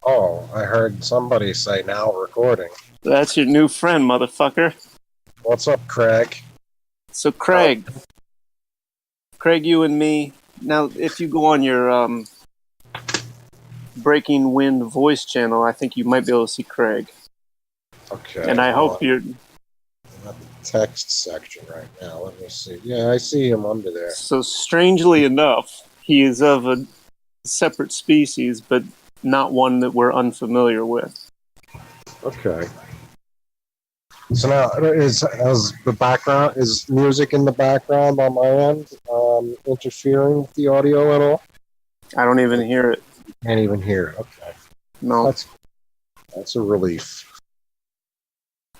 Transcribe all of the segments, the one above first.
Oh, I heard somebody say now recording. That's your new friend, motherfucker. What's up, Craig? So, Craig, you and me. Now, if you go on your Breaking Wind voice channel, I think you might be able to see Craig. Okay. And I hope you're... I'm at the text section right now. Let me see. Yeah, I see him under there. So, strangely enough, he is of a separate species, but not one that we're unfamiliar with. Okay. So now, is the background, is music in the background on my end interfering with the audio at all? I don't even hear it. Can't even hear it. Okay. No. That's a relief.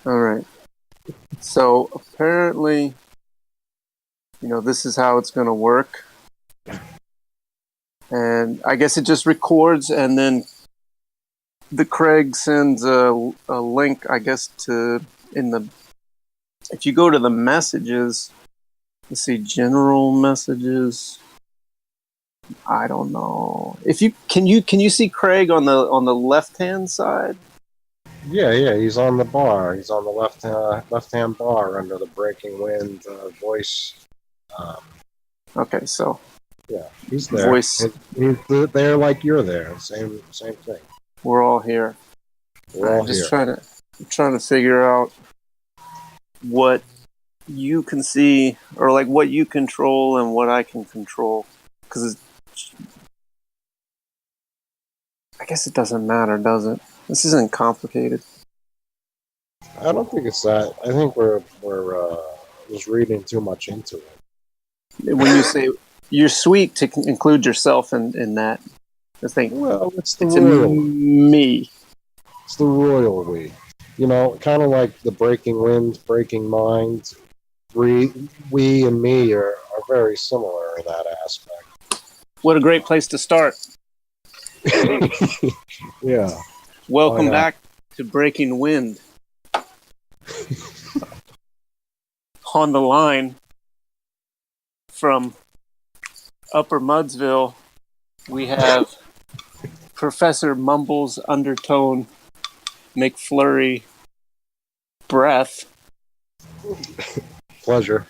All right. So apparently, this is how it's going to work. And I guess it just records, and then the Craig sends a link, I guess, if you go to the messages, let's see, general messages. I don't know. Can you see Craig on the left-hand side? Yeah, he's on the bar. He's on the left-hand bar under the Breaking Wind voice. Okay, so yeah, he's there. Voice. He's there like you're there. Same thing. We're all here. We're all just here. trying to figure out what you can see, or like what you control and what I can control, because I guess it doesn't matter, does it? This isn't complicated. I don't think it's that. I think we're just reading too much into it. When you say you're sweet to include yourself in that, I think. Well, it's the it's royal me. It's the royal we. Kind of like the Breaking Wind, Breaking Mind. We and me are very similar in that aspect. What a great place to start. Yeah. Welcome back to Breaking Wind. On the line from Upper Mudsville, we have Professor Mumbles, Undertone, McFlurry, Breath. Pleasure.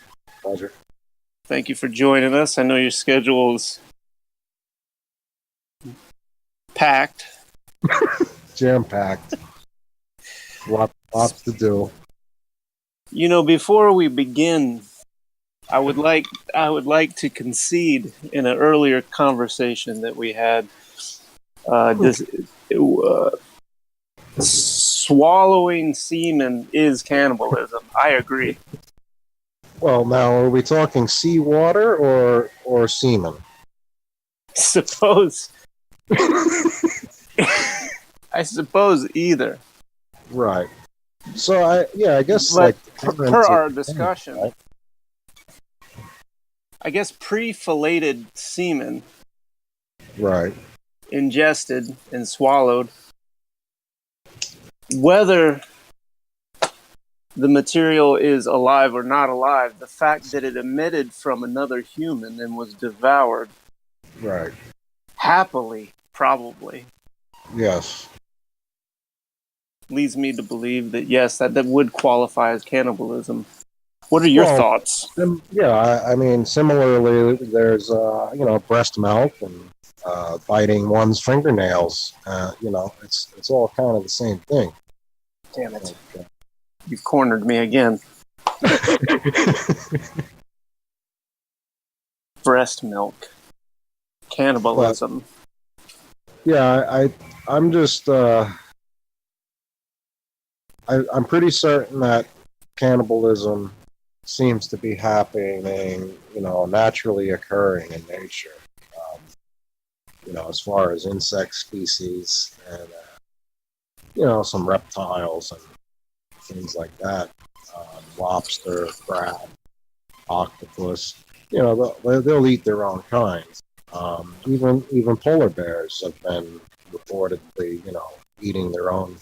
Thank you for joining us. I know your schedule is packed. Jam-packed. Lots to do. Before we begin, I would like to concede in an earlier conversation that we had. Swallowing semen is cannibalism. I agree. Well, now are we talking seawater or semen? Suppose. I suppose either. Right. So I guess but like per our discussion, right? I guess pre-filleted semen, right, ingested and swallowed, whether the material is alive or not alive, the fact that it emitted from another human and was devoured, right, happily, probably, yes, leads me to believe that yes, that would qualify as cannibalism. What are your thoughts? I mean, similarly, there's breast milk and biting one's fingernails. It's all kind of the same thing. Damn it! You've cornered me again. Breast milk, cannibalism. I'm just I'm pretty certain that cannibalism seems to be happening, naturally occurring in nature. As far as insect species and some reptiles and things like that, lobster, crab, octopus. They'll eat their own kind. Even polar bears have been reportedly, eating their own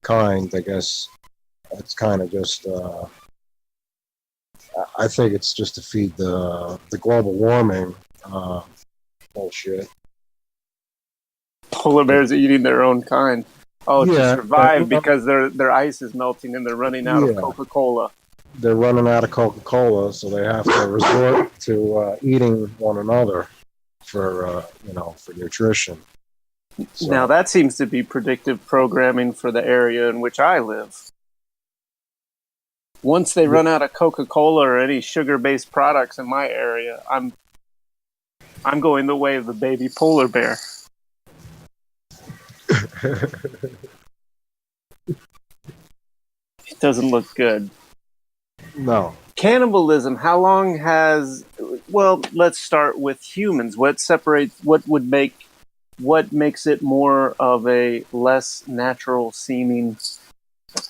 kind. I guess it's kind of just. I think it's just to feed the global warming bullshit. Polar bears eating their own kind. Oh, to Yeah, survive because their ice is melting and they're running out of yeah, Coca-Cola. they're running out of Coca-Cola, so they have to resort to eating one another for for nutrition. Now So that seems to be predictive programming for the area in which I live. Once they run out of Coca-Cola or any sugar-based products in my area, I'm going the way of the baby polar bear. It doesn't look good. no, Cannibalism, how long has... Well, let's start with humans. What makes it more of a less natural seeming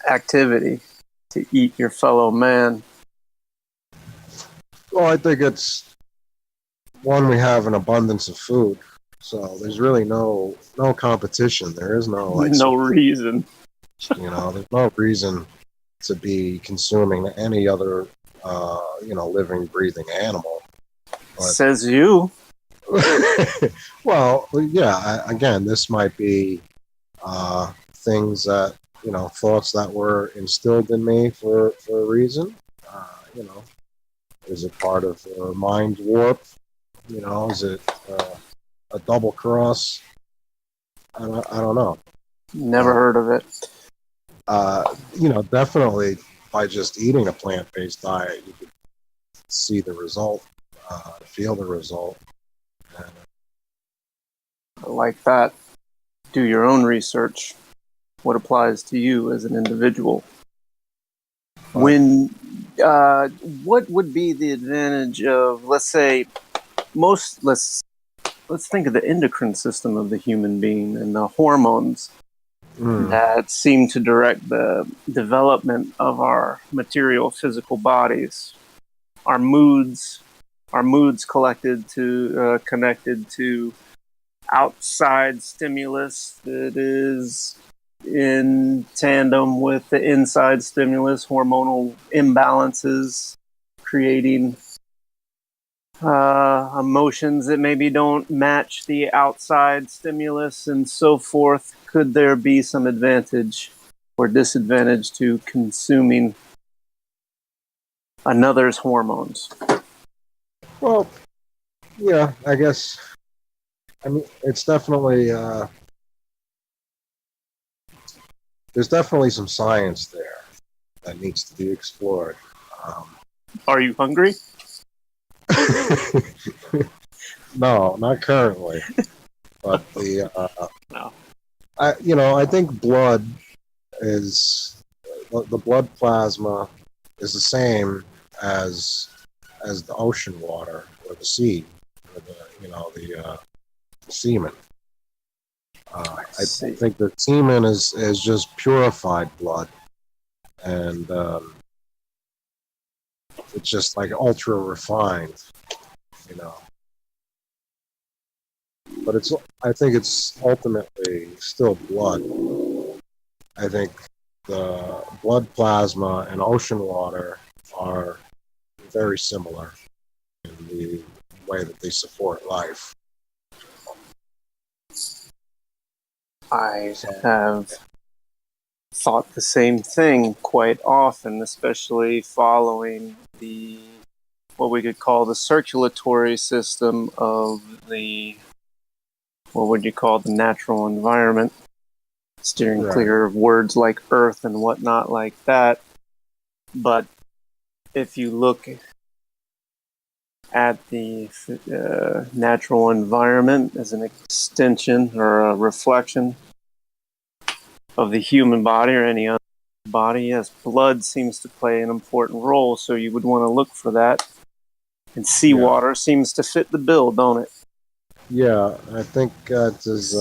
activity to eat your fellow man? well, I think it's one, we have an abundance of food, so there's really no competition. There is no No reason. there's no reason to be consuming any other living, breathing animal. But, Says you. well, yeah. Again, this might be things that thoughts that were instilled in me for a reason. Is it part of a mind warp? Is it a double cross? I don't know. Never heard of it. Definitely by just eating a plant-based diet, you could see the result, feel the result. And, I like that. Do your own research. What applies to you as an individual? When what would be the advantage of, let's say, let's think of the endocrine system of the human being and the hormones that seem to direct the development of our material physical bodies, our moods connected to outside stimulus that is in tandem with the inside stimulus, hormonal imbalances creating emotions that maybe don't match the outside stimulus and so forth. Could there be some advantage or disadvantage to consuming another's hormones? well, yeah, I guess. I mean, it's definitely there's definitely some science there that needs to be explored. Are you hungry? No, not currently. But No. I think blood is the blood plasma is the same as the ocean water or the sea, or the semen. I think the semen is just purified blood, and it's just like ultra refined, you know. But I think it's ultimately still blood. I think the blood plasma and ocean water are very similar in the way that they support life. I have thought the same thing quite often, especially following what we could call the circulatory system of what would you call the natural environment, steering clear of words like earth and whatnot like that. But if you look at the natural environment as an extension or a reflection of the human body or any other body, yes, blood seems to play an important role, so you would want to look for that. And seawater seems to fit the bill, don't it? Yeah, I think it is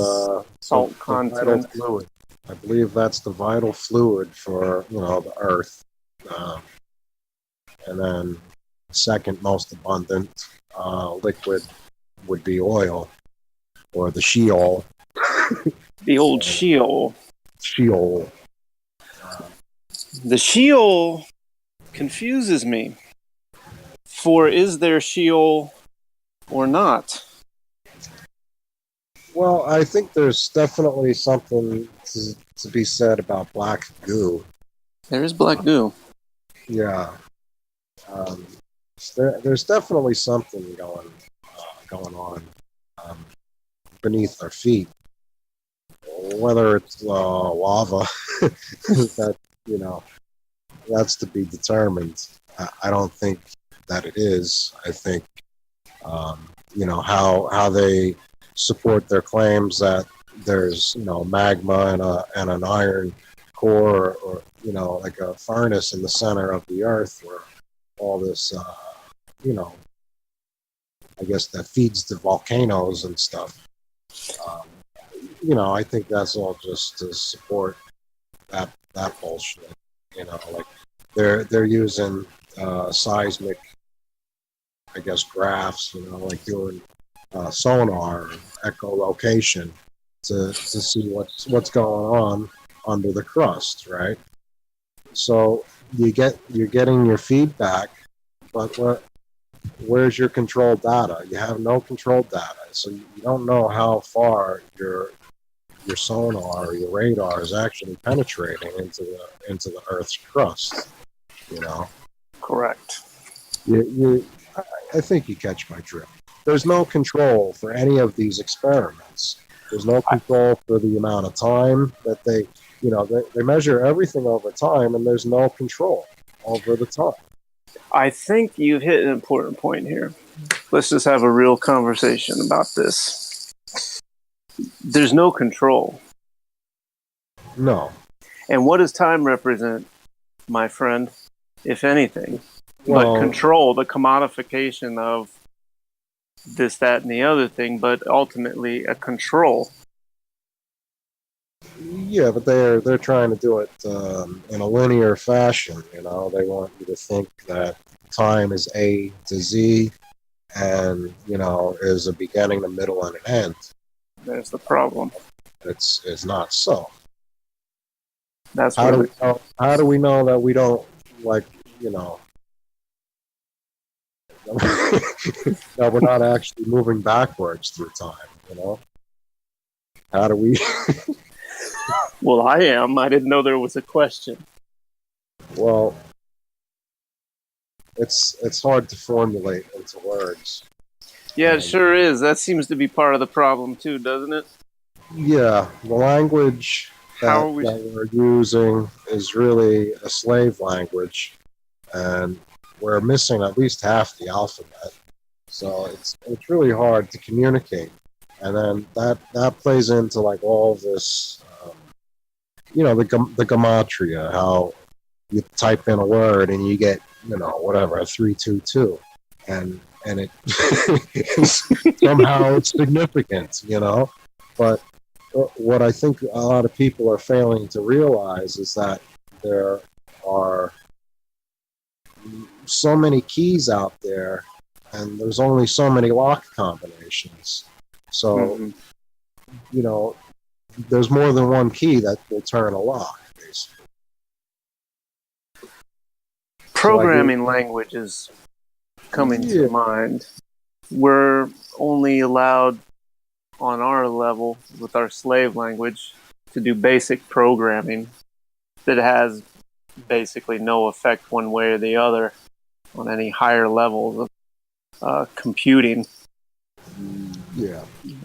salt the content. vital fluid. I believe that's the vital fluid for the Earth, and then second most abundant liquid would be oil, or the Sheol. The old Sheol. Sheol. The Sheol confuses me. For is there Sheol or not? Well, I think there's definitely something to be said about black goo. There is black goo. Yeah, um, there's definitely something going on um, beneath our feet. Whether it's lava, that you know, that's to be determined. I don't think that it is. I think how they support their claims that there's magma and an iron core, or like a furnace in the center of the earth where all this you know I guess that feeds the volcanoes and stuff. Um, I think that's all just to support that bullshit. Like they're using seismic, I guess, graphs. Like doing sonar, echolocation to see what's going on under the crust, right? So you're getting your feedback, but where's your control data? You have no control data, so you don't know how far your sonar or your radar is actually penetrating into the Earth's crust. Correct. I think you catch my drift. There's no control for any of these experiments. There's no control for the amount of time that they measure everything over time, and there's no control over the time. I think you've hit an important point here. Let's just have a real conversation about this. There's no control. No. And what does time represent, my friend, if anything? Well, but control, the commodification of this, that, and the other thing, but ultimately a control. Yeah, but they're trying to do it in a linear fashion. They want you to think that time is A to Z, and is a beginning, a middle, and an end. There's the problem. It's not so. That's how do we know that we don't that we're not actually moving backwards through time? How do we? Well, I am. I didn't know there was a question. Well, it's hard to formulate into words. Yeah, it sure is. That seems to be part of the problem too, doesn't it? Yeah, the language that we're using is really a slave language, and we're missing at least half the alphabet. So it's really hard to communicate, and then that plays into like all this, the gematria, how you type in a word and you get whatever 322, and it somehow it's significant, but what I think a lot of people are failing to realize is that there are so many keys out there, and there's only so many lock combinations. So, there's more than one key that will turn a lock, basically. Programming language is coming to mind. We're only allowed on our level with our slave language to do basic programming that has basically no effect one way or the other on any higher levels of computing. Yeah.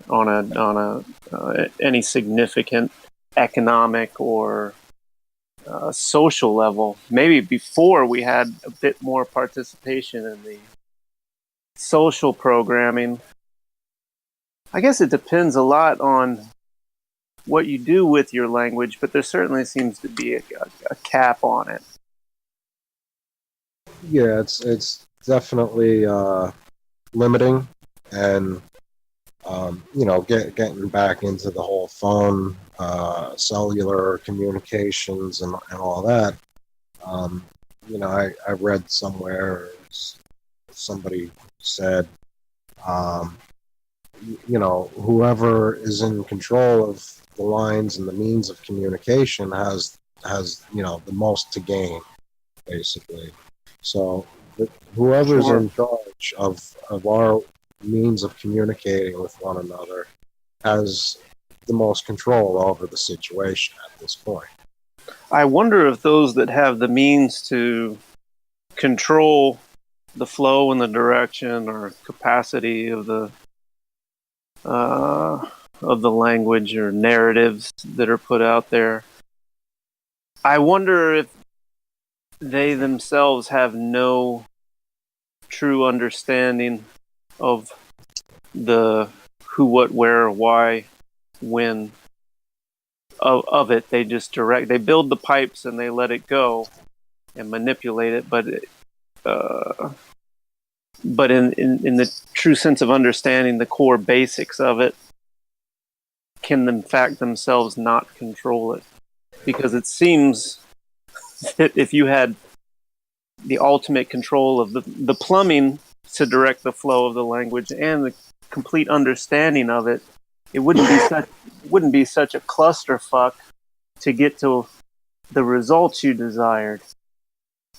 On any significant economic or social level. Maybe before we had a bit more participation in the social programming. I guess it depends a lot on what you do with your language, but there certainly seems to be a cap on it. Yeah, it's definitely limiting, and getting back into the whole phone, cellular communications, and all that. I read somewhere, somebody said, whoever is in control of the lines and the means of communication has the most to gain, basically. So whoever's in charge of our means of communicating with one another has the most control over the situation at this point. I wonder if those that have the means to control the flow and the direction or capacity of the language or narratives that are put out there, I wonder if they themselves have no true understanding of the who, what, where, why, when of it. They just they build the pipes and they let it go and manipulate it, but in the true sense of understanding the core basics of it, can in fact themselves not control it. Because it seems that if you had the ultimate control of the plumbing to direct the flow of the language and the complete understanding of it, it wouldn't be such a clusterfuck to get to the results you desired,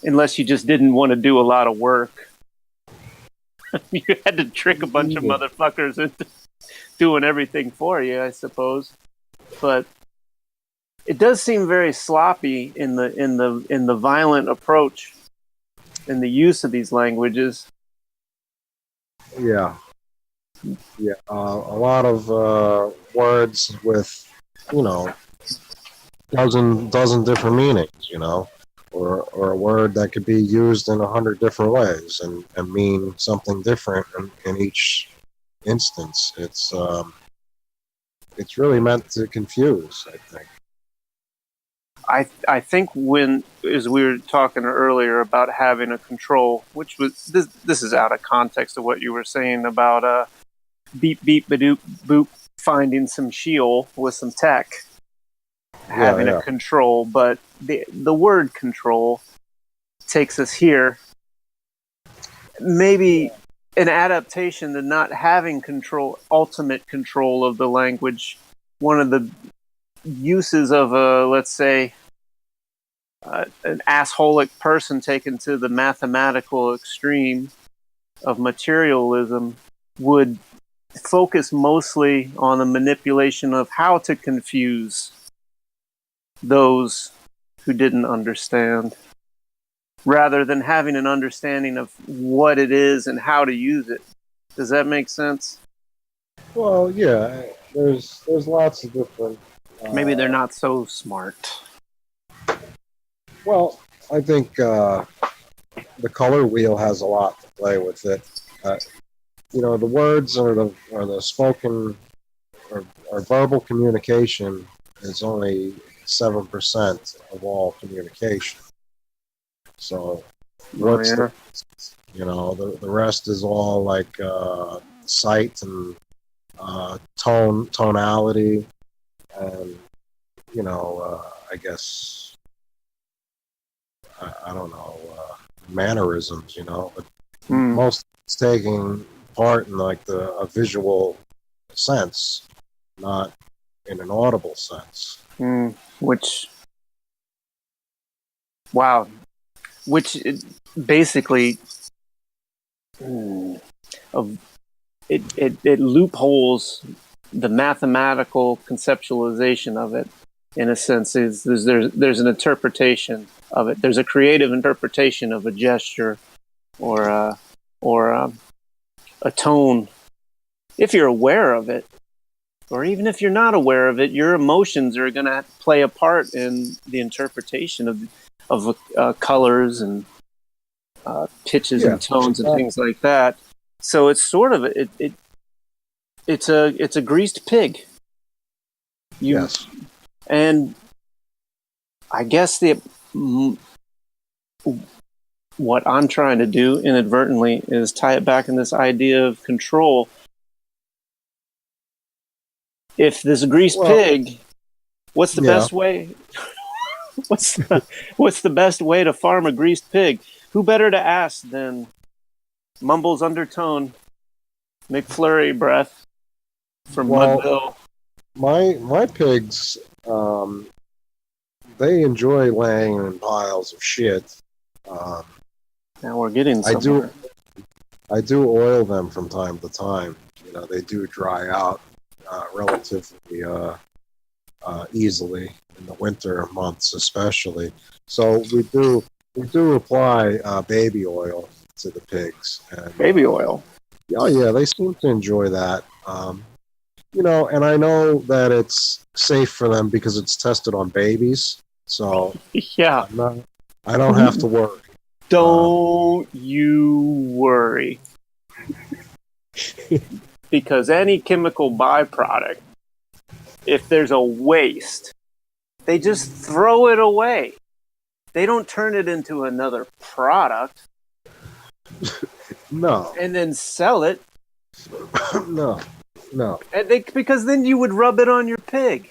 unless you just didn't want to do a lot of work. You had to trick a bunch of motherfuckers into doing everything for you, I suppose. But it does seem very sloppy in the violent approach in the use of these languages. Yeah. A lot of words with, dozen different meanings, or a word that could be used in 100 different ways and mean something different in each instance. It's really meant to confuse, I think. I think when, as we were talking earlier about having a control, which was this is out of context of what you were saying about beep beep badoop boop finding some Sheol with some tech, having a control, but the word control takes us here. Maybe an adaptation to not having control, ultimate control of the language. One of the uses of let's say, an assholic person taken to the mathematical extreme of materialism would focus mostly on the manipulation of how to confuse those who didn't understand, rather than having an understanding of what it is and how to use it. Does that make sense? Well, yeah, there's lots of different... Maybe they're not so smart. Well, I think the color wheel has a lot to play with it. The words or the spoken or verbal communication is only 7% of all communication. So the rest is all like sight and tonality, and I guess I don't know, mannerisms, but most it's taking part in like a visual sense, not in an audible sense. Which basically it loopholes the mathematical conceptualization of it. In a sense, there's an interpretation of it. There's a creative interpretation of a gesture or a tone. If you're aware of it, or even if you're not aware of it, your emotions are going to play a part in the interpretation of colors and pitches and tones and things like that. So it's sort of it's a greased pig. Yes. And I guess what I'm trying to do inadvertently is tie it back in this idea of control. If this greased pig, what's the best way? What's the best way to farm a greased pig? Who better to ask than Mumbles Undertone, McFlurry Breath from Mudville? My pigs, they enjoy laying in piles of shit. Now we're getting somewhere. I do oil them from time to time. They do dry out. relatively easily in the winter months, especially. So we do apply baby oil to the pigs, and Baby oil. oh yeah, they seem to enjoy that. And I know that it's safe for them because it's tested on babies, so Yeah. I don't have to worry. Don't you worry. Because any chemical byproduct, if there's a waste, they just throw it away. They don't turn it into another product No, and then sell it. no, no. Because then you would rub it on your pig.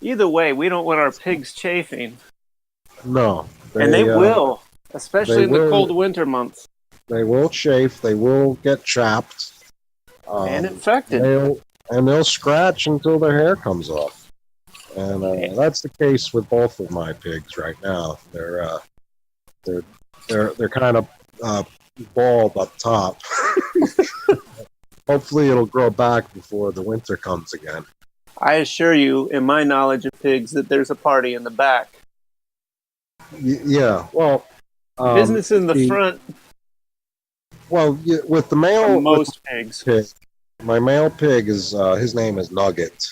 Either way, we don't want our pigs chafing. No, And they will, especially in the cold winter months. They will chafe. They will get chapped And infected. They'll scratch until their hair comes off. And that's the case with both of my pigs right now. They're kind of bald up top. Hopefully, it'll grow back before the winter comes again. I assure you, in my knowledge of pigs, that there's a party in the back. Yeah, well, business in the front. Well, with the male, most pigs. My male pig is his name is Nugget,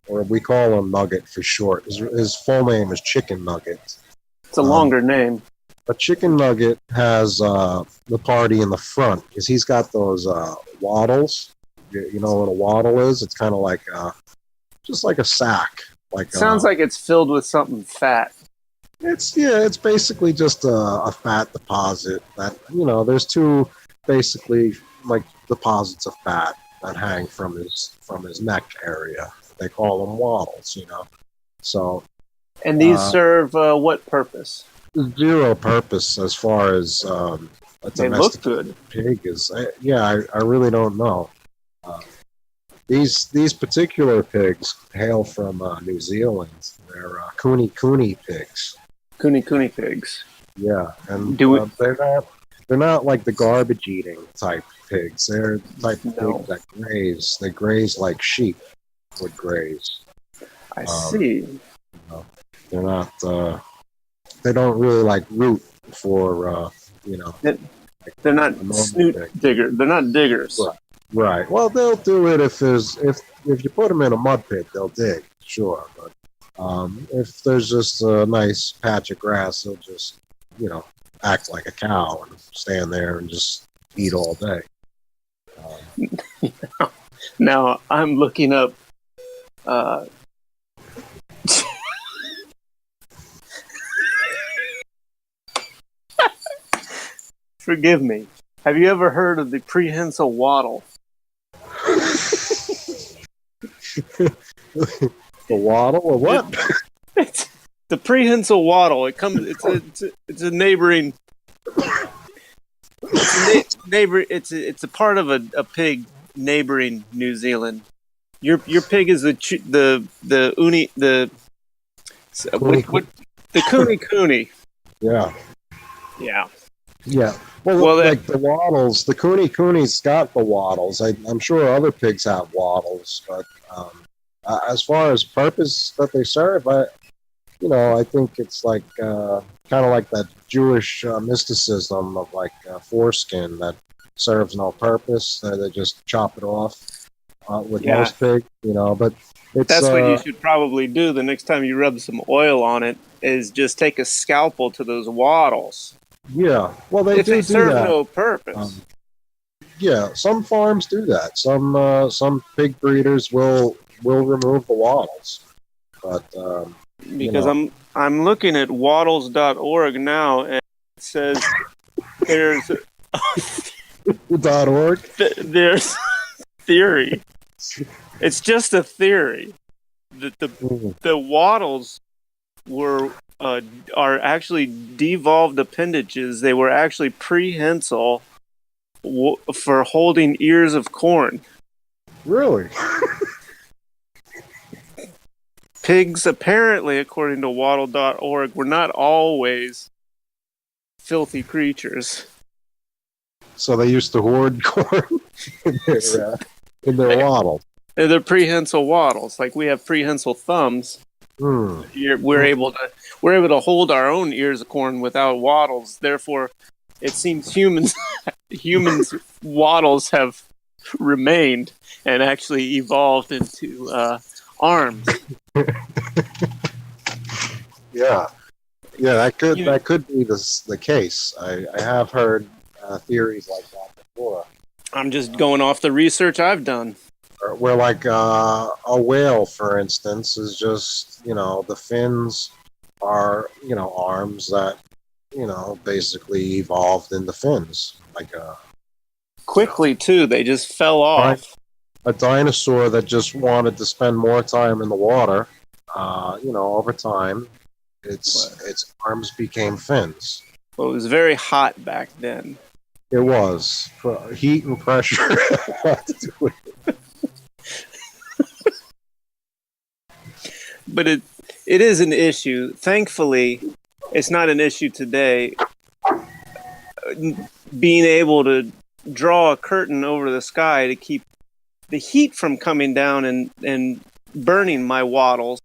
or we call him Nugget for short. His full name is Chicken Nugget. It's a longer name. But Chicken Nugget has the party in the front because he's got those waddles. You know what a waddle is? It's kind of like just like a sack. Sounds like it's filled with something fat. It's basically just a fat deposit that there's two basically like deposits of fat that hang from his neck area. They call them waddles, So. And these serve what purpose? Zero purpose as far as a they look good. Pig is. I really don't know. These particular pigs hail from New Zealand. They're Kuni pigs. Kuni pigs. Yeah, and they're not like the garbage eating type pigs. They're the type of pigs that graze. They graze like sheep would graze. I see. They're not. They don't really like root for. They're not snoot diggers. They're not diggers. Right. Well, they'll do it if you put them in a mud pit, they'll dig. Sure, but if there's just a nice patch of grass, they'll just act like a cow and stand there and just eat all day. Now I'm looking up. Forgive me. Have you ever heard of the prehensile waddle? The waddle or what? It's the prehensile waddle. It's a neighboring. It's a part of a pig neighboring New Zealand. Your pig is the Kuni. Yeah. Yeah. Yeah. Well, like the waddles, the Kuni's got the waddles. I'm sure other pigs have waddles, but as far as purpose that they serve, I think it's like kind of like that Jewish mysticism of like foreskin that serves no purpose. They just chop it off with most pigs, But that's what you should probably do the next time you rub some oil on it. Is just take a scalpel to those waddles. Yeah, well, they serve that. No purpose. Some farms do that. Some pig breeders will remove the waddles, but because I'm looking at waddles.org now, and it says there's .org. There's theory. It's just a theory that the waddles are actually devolved appendages. They were actually prehensile for holding ears of corn. Really? Pigs, apparently, according to waddle.org, were not always filthy creatures. So they used to hoard corn? in their waddle. They're prehensile waddles. Like we have prehensile thumbs. Hmm. We're able to hold our own ears of corn without waddles. Therefore, it seems humans waddles have remained and actually evolved into arms. Yeah, yeah, that could be the case. I have heard theories like that before. I'm just going off the research I've done. Where like a whale, for instance, is just the fins are arms that basically evolved in the fins, like Quickly too, they just fell off. a dinosaur that just wanted to spend more time in the water. Over time, its arms became fins. Well, it was very hot back then. It was heat and pressure. Had to do with it. But it is an issue. Thankfully, it's not an issue today. Being able to draw a curtain over the sky to keep the heat from coming down and burning my waddles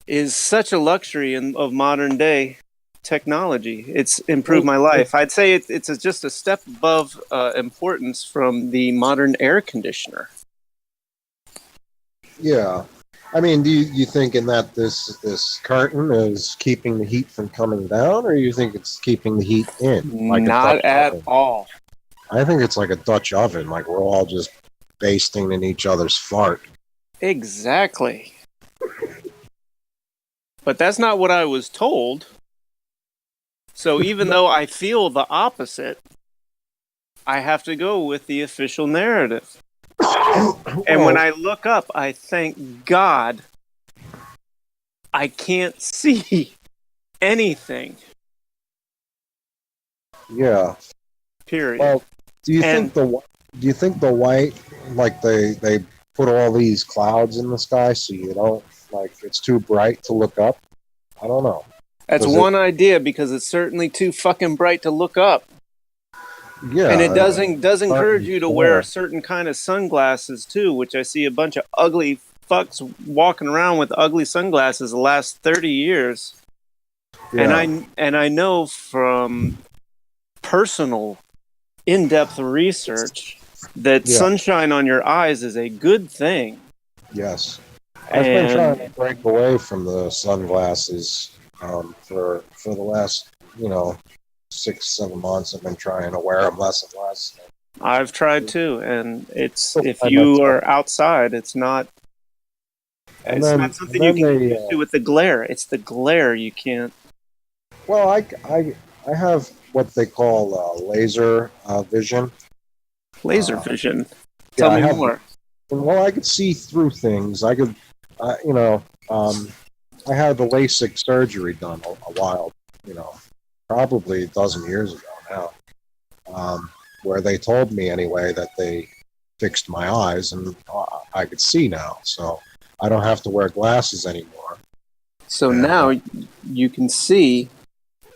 is such a luxury of modern day technology. It's improved my life. I'd say it's just a step above importance from the modern air conditioner. Yeah. I mean, do you think in that this curtain is keeping the heat from coming down, or you think it's keeping the heat in? Like Not at all. I think it's like a Dutch oven, like we're all just basting in each other's fart. Exactly. But that's not what I was told. So even though I feel the opposite, I have to go with the official narrative. And when I look up, I thank God I can't see anything. Yeah. Period. Well, do you think the white, like they put all these clouds in the sky so you don't, like, it's too bright to look up? I don't know. That's one idea, because it's certainly too fucking bright to look up. Yeah. And it does encourage you to wear certain kind of sunglasses too, which I see a bunch of ugly fucks walking around with ugly sunglasses the last 30 years. Yeah. And I know from personal in-depth research that sunshine on your eyes is a good thing. Yes. I've been trying to break away from the sunglasses for the last 6-7 months. I've been trying to wear them less and less. I've tried too, and it's if you are outside, it's not something you can get used to with the glare. It's the glare you can't. Well, I have what they call laser vision. Laser vision. Tell me more. Well, I could see through things. I could, I had the LASIK surgery done a while, probably a dozen years ago now, where they told me anyway that they fixed my eyes and I could see now. So I don't have to wear glasses anymore. So now you can see.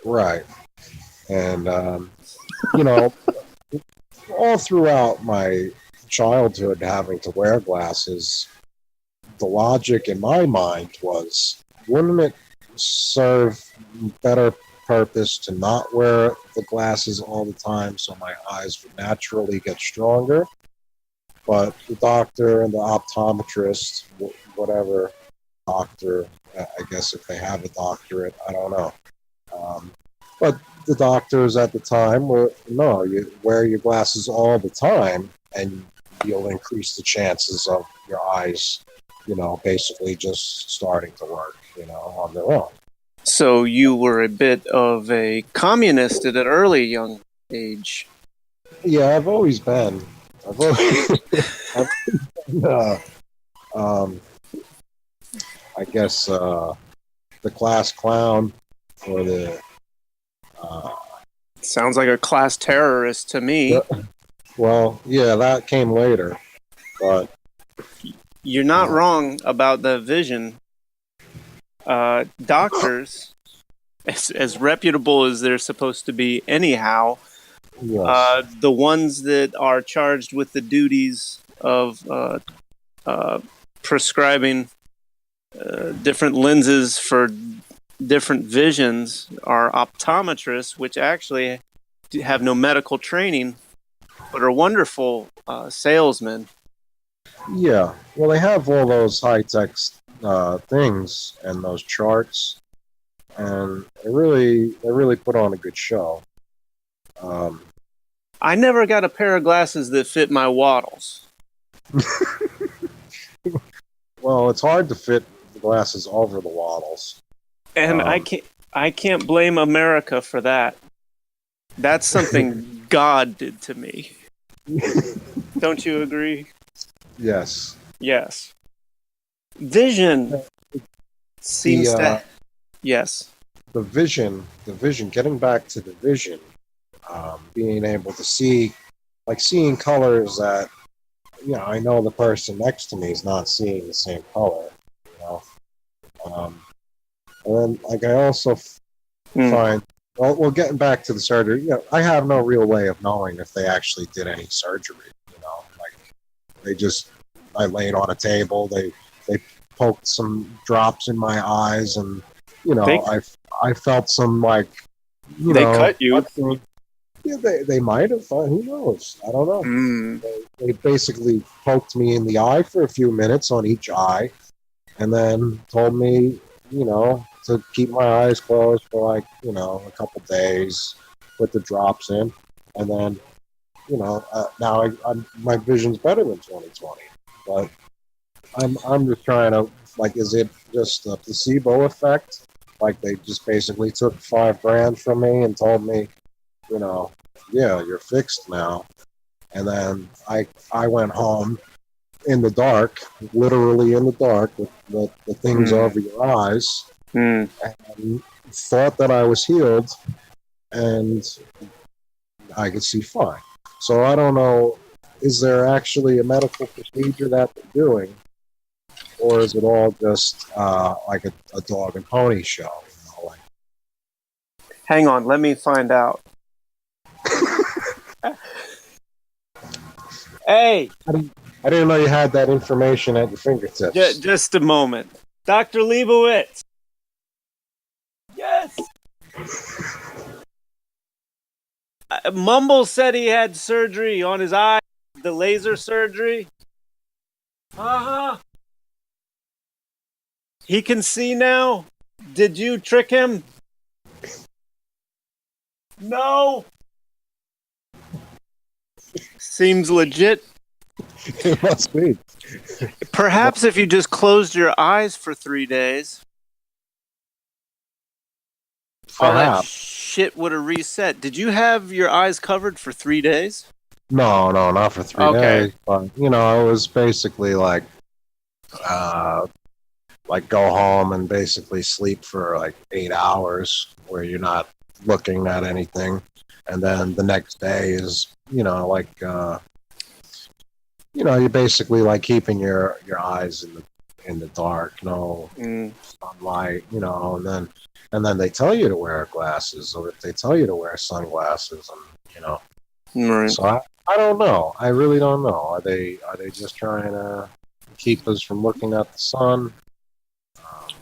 Right. And, all throughout my childhood having to wear glasses, the logic in my mind was, wouldn't it serve better purpose to not wear the glasses all the time so my eyes would naturally get stronger? But the doctor and the optometrist, whatever doctor, I guess if they have a doctorate, I don't know. But the doctors at the time were, no, you wear your glasses all the time and you'll increase the chances of your eyes, basically just starting to work, on their own. So you were a bit of a communist at an early young age. Yeah, I've always been. I've been, I guess, the class clown or the... Sounds like a class terrorist to me. Well, yeah, that came later, but... You're not wrong about the vision. Doctors, as reputable as they're supposed to be anyhow, Yes. The ones that are charged with the duties of prescribing different lenses for different visions are optometrists, which actually have no medical training, but are wonderful salesmen. Yeah. Well, they have all those high-tech things and those charts, and they really put on a good show. Um, I never got a pair of glasses that fit my waddles. well, it's hard to fit the glasses over the waddles. And Um, I can't blame America for that. That's something God did to me. Don't you agree? yes. Yes. Vision The seems to. Yes. the vision. Getting back to the vision, being able to see, like seeing colors that, I know the person next to me is not seeing the same color. You know, and then like I also find, well, getting back to the surgery, I have no real way of knowing if they actually did any surgery. Like they just, I laid on a table, they poked some drops in my eyes, and They I felt some, like, they cut you. yeah, they might have. Who knows? I don't know. Mm. They basically poked me in the eye for a few minutes on each eye, and then told me, to keep my eyes closed for, like, a couple days, put the drops in, and then, now my vision's better than 2020. But I'm just trying to, like, is it just a placebo effect? Like they just basically took $5,000 from me and told me, yeah, you're fixed now. And then I went home in the dark, literally in the dark, with the things over your eyes, Mm. and thought that I was healed, and I could see fine. So I don't know, is there actually a medical procedure that they're doing, or is it all just like a dog and pony show? Like, Hang on, let me find out. Hey, I didn't know you had that information at your fingertips. just a moment. Dr. Leibowitz. Yes. Mumbles said he had surgery on his eye, the laser surgery. Uh-huh. He can see now? Did you trick him? No. Seems legit. It must be. Perhaps if you just closed your eyes for 3 days, all that Perhaps. shit would have reset. Did you have your eyes covered for 3 days? No, not for 3 days. But it was basically like go home and basically sleep for like 8 hours, where you're not looking at anything, and then the next day is you're basically like keeping your eyes in the dark, no sunlight, and then they tell you to wear glasses, or if they tell you to wear sunglasses, and Right. so I don't know. I really don't know. Are they just trying to keep us from looking at the sun?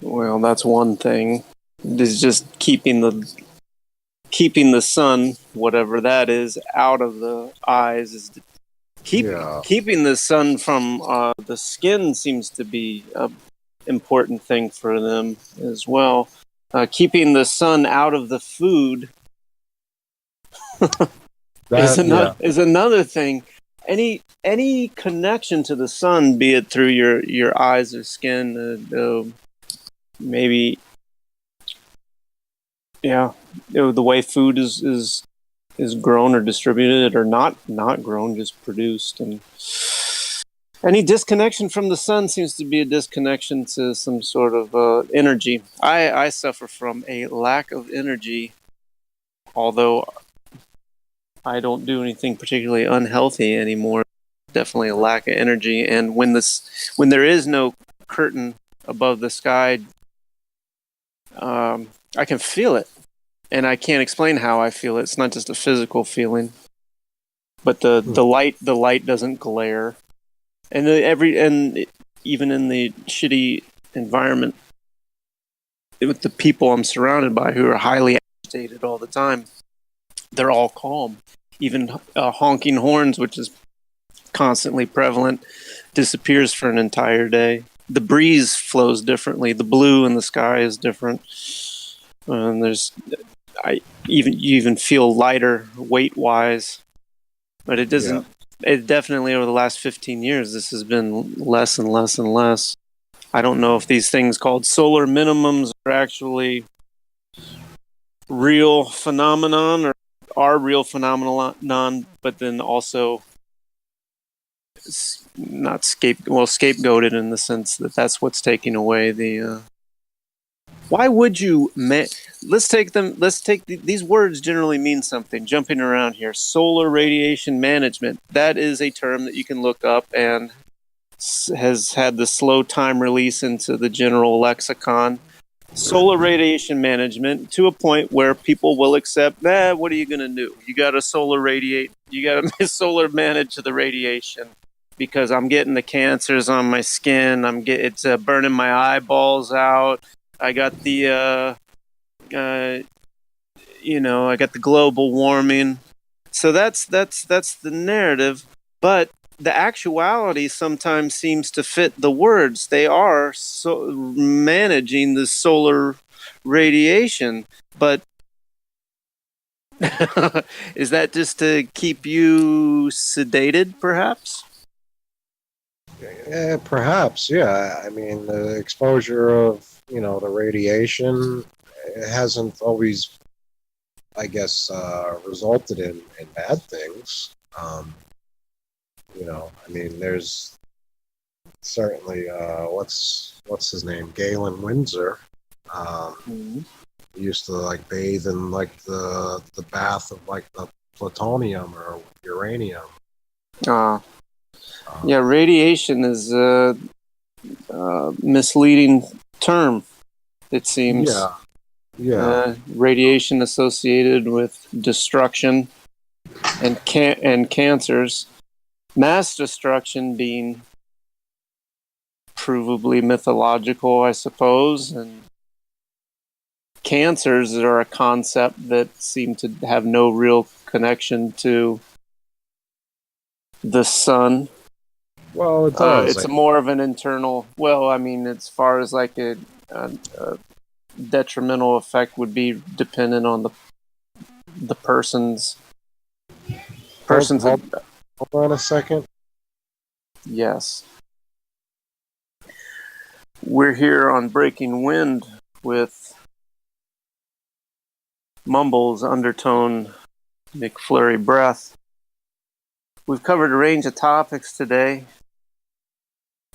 Well, that's one thing. Is just keeping the sun, whatever that is, out of the eyes. Is keeping the sun from the skin seems to be an important thing for them as well. Keeping the sun out of the food is another thing. Any connection to the sun, be it through your eyes or skin, maybe, yeah, the way food is grown or distributed, or not grown, just produced, and any disconnection from the sun seems to be a disconnection to some sort of energy. I suffer from a lack of energy, although I don't do anything particularly unhealthy anymore. Definitely a lack of energy, and when there is no curtain above the sky, I can feel it. and I can't explain how I feel it. It's not just a physical feeling, but the light doesn't glare, and even in the shitty environment with the people I'm surrounded by who are highly agitated all the time, they're all calm. Even honking horns, which is constantly prevalent, disappears for an entire day. The breeze flows differently. The blue in the sky is different. And you even feel lighter weight wise, but it doesn't. Yeah. It definitely over the last 15 years, this has been less and less and less. I don't know if these things called solar minimums are actually real phenomenon or are real phenomenon, but then also not scapegoated in the sense that that's what's taking away the. Why would you? Let's take these words generally mean something. Jumping around here, solar radiation management. That is a term that you can look up and has had the slow time release into the general lexicon. Solar radiation management to a point where people will accept, what are you going to do? You got to you got to solar manage the radiation because I'm getting the cancers on my skin. It's burning my eyeballs out. I got the, I got the global warming. So that's the narrative, but the actuality sometimes seems to fit the words. They are managing the solar radiation, but is that just to keep you sedated, perhaps? Yeah, perhaps. Yeah. I mean, the exposure of the radiation hasn't always, I guess, resulted in bad things. I mean, there's certainly what's his name, Galen Windsor. He used to bathe in the bath of the plutonium or uranium. Yeah, radiation is a misleading term. It seems. Yeah. Radiation associated with destruction and cancers. Mass destruction being provably mythological, I suppose, and cancers are a concept that seem to have no real connection to the sun. Well, it does. It's more of an internal. Well, I mean, as far as a detrimental effect would be dependent on the person's. Hold on a second. Yes. We're here on Breaking Wind with Mumbles, Undertone, McFlurry Breath. We've covered a range of topics today,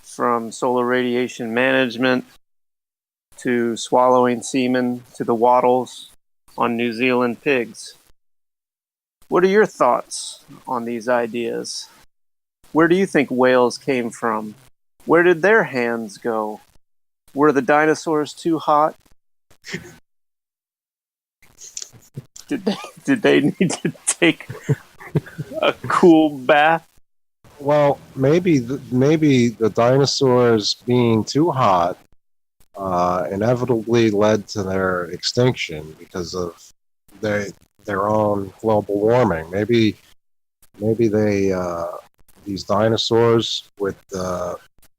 from solar radiation management to swallowing semen to the wattles on New Zealand pigs. What are your thoughts on these ideas? Where do you think whales came from? Where did their hands go? Were the dinosaurs too hot? Did they need to take a cool bath? Well, maybe the dinosaurs being too hot inevitably led to their extinction because of their own global warming. Maybe they these dinosaurs with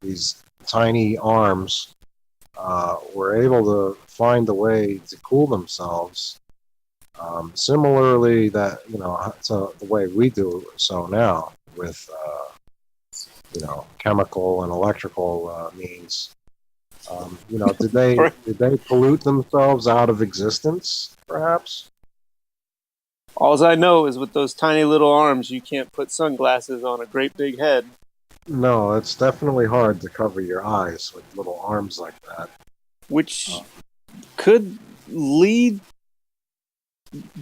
these tiny arms were able to find a way to cool themselves. Similarly, to the way we do so now with chemical and electrical means. Did they pollute themselves out of existence? Perhaps. All I know is with those tiny little arms, you can't put sunglasses on a great big head. No, it's definitely hard to cover your eyes with little arms like that. Which could lead.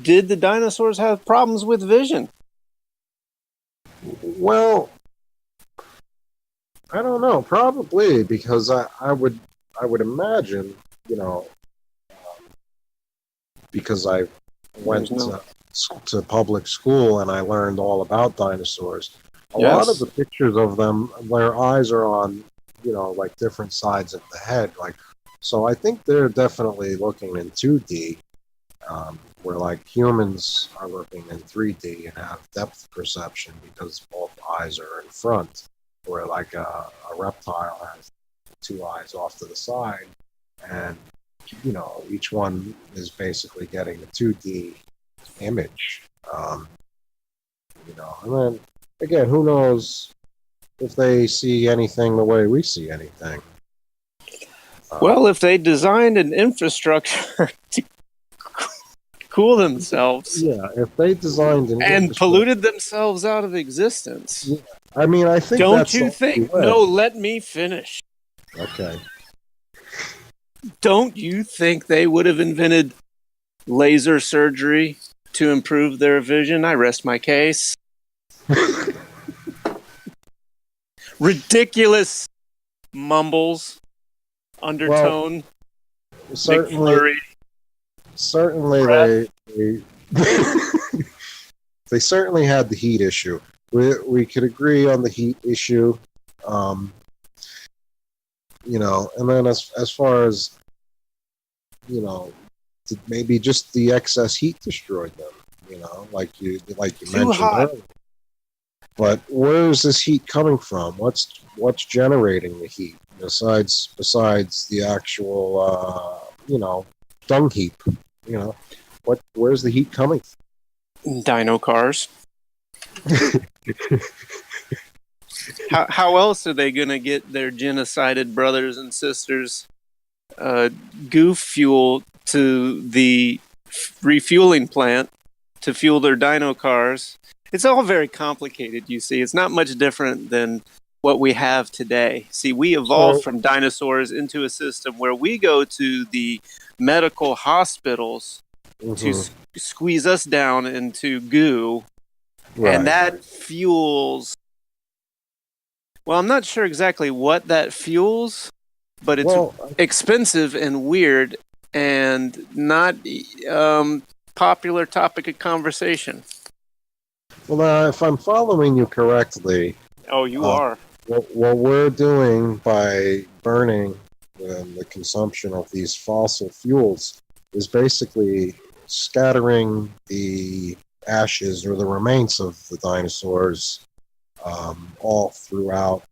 Did the dinosaurs have problems with vision? Well, I don't know. Probably because I would imagine, because went to public school and I learned all about dinosaurs. A lot of Yes. the pictures of them, their eyes are on, like different sides of the head. Like, so I think they're definitely looking in 2D, where like humans are looking in 3D and have depth perception because both eyes are in front, where like a reptile has two eyes off to the side, and each one is basically getting a 2D image. And then again, who knows if they see anything the way we see anything? Well, if they designed an infrastructure to cool themselves, yeah, if they designed an and polluted themselves out of existence, yeah, I mean, I think don't that's you the only think? way. No, let me finish. Okay. Don't you think they would have invented laser surgery to improve their vision? I rest my case. Ridiculous mumbles, undertone, certainly, certainly they certainly had the heat issue. We could agree on the heat issue, and then as far as maybe just the excess heat destroyed them. Like you mentioned hot. earlier. But where is this heat coming from? What's generating the heat besides the actual dung heap? Where's the heat coming from? Dino cars. How else are they going to get their genocided brothers and sisters goof fuel to the refueling plant to fuel their dino cars? It's all very complicated, you see. It's not much different than what we have today. See, we evolved from dinosaurs into a system where we go to the medical hospitals to squeeze us down into goo, and that fuels... Well, I'm not sure exactly what that fuels, but it's expensive and weird and not popular topic of conversation. Well, if I'm following you correctly... Oh, you are. What we're doing by burning the consumption of these fossil fuels is basically scattering the ashes or the remains of the dinosaurs all throughout,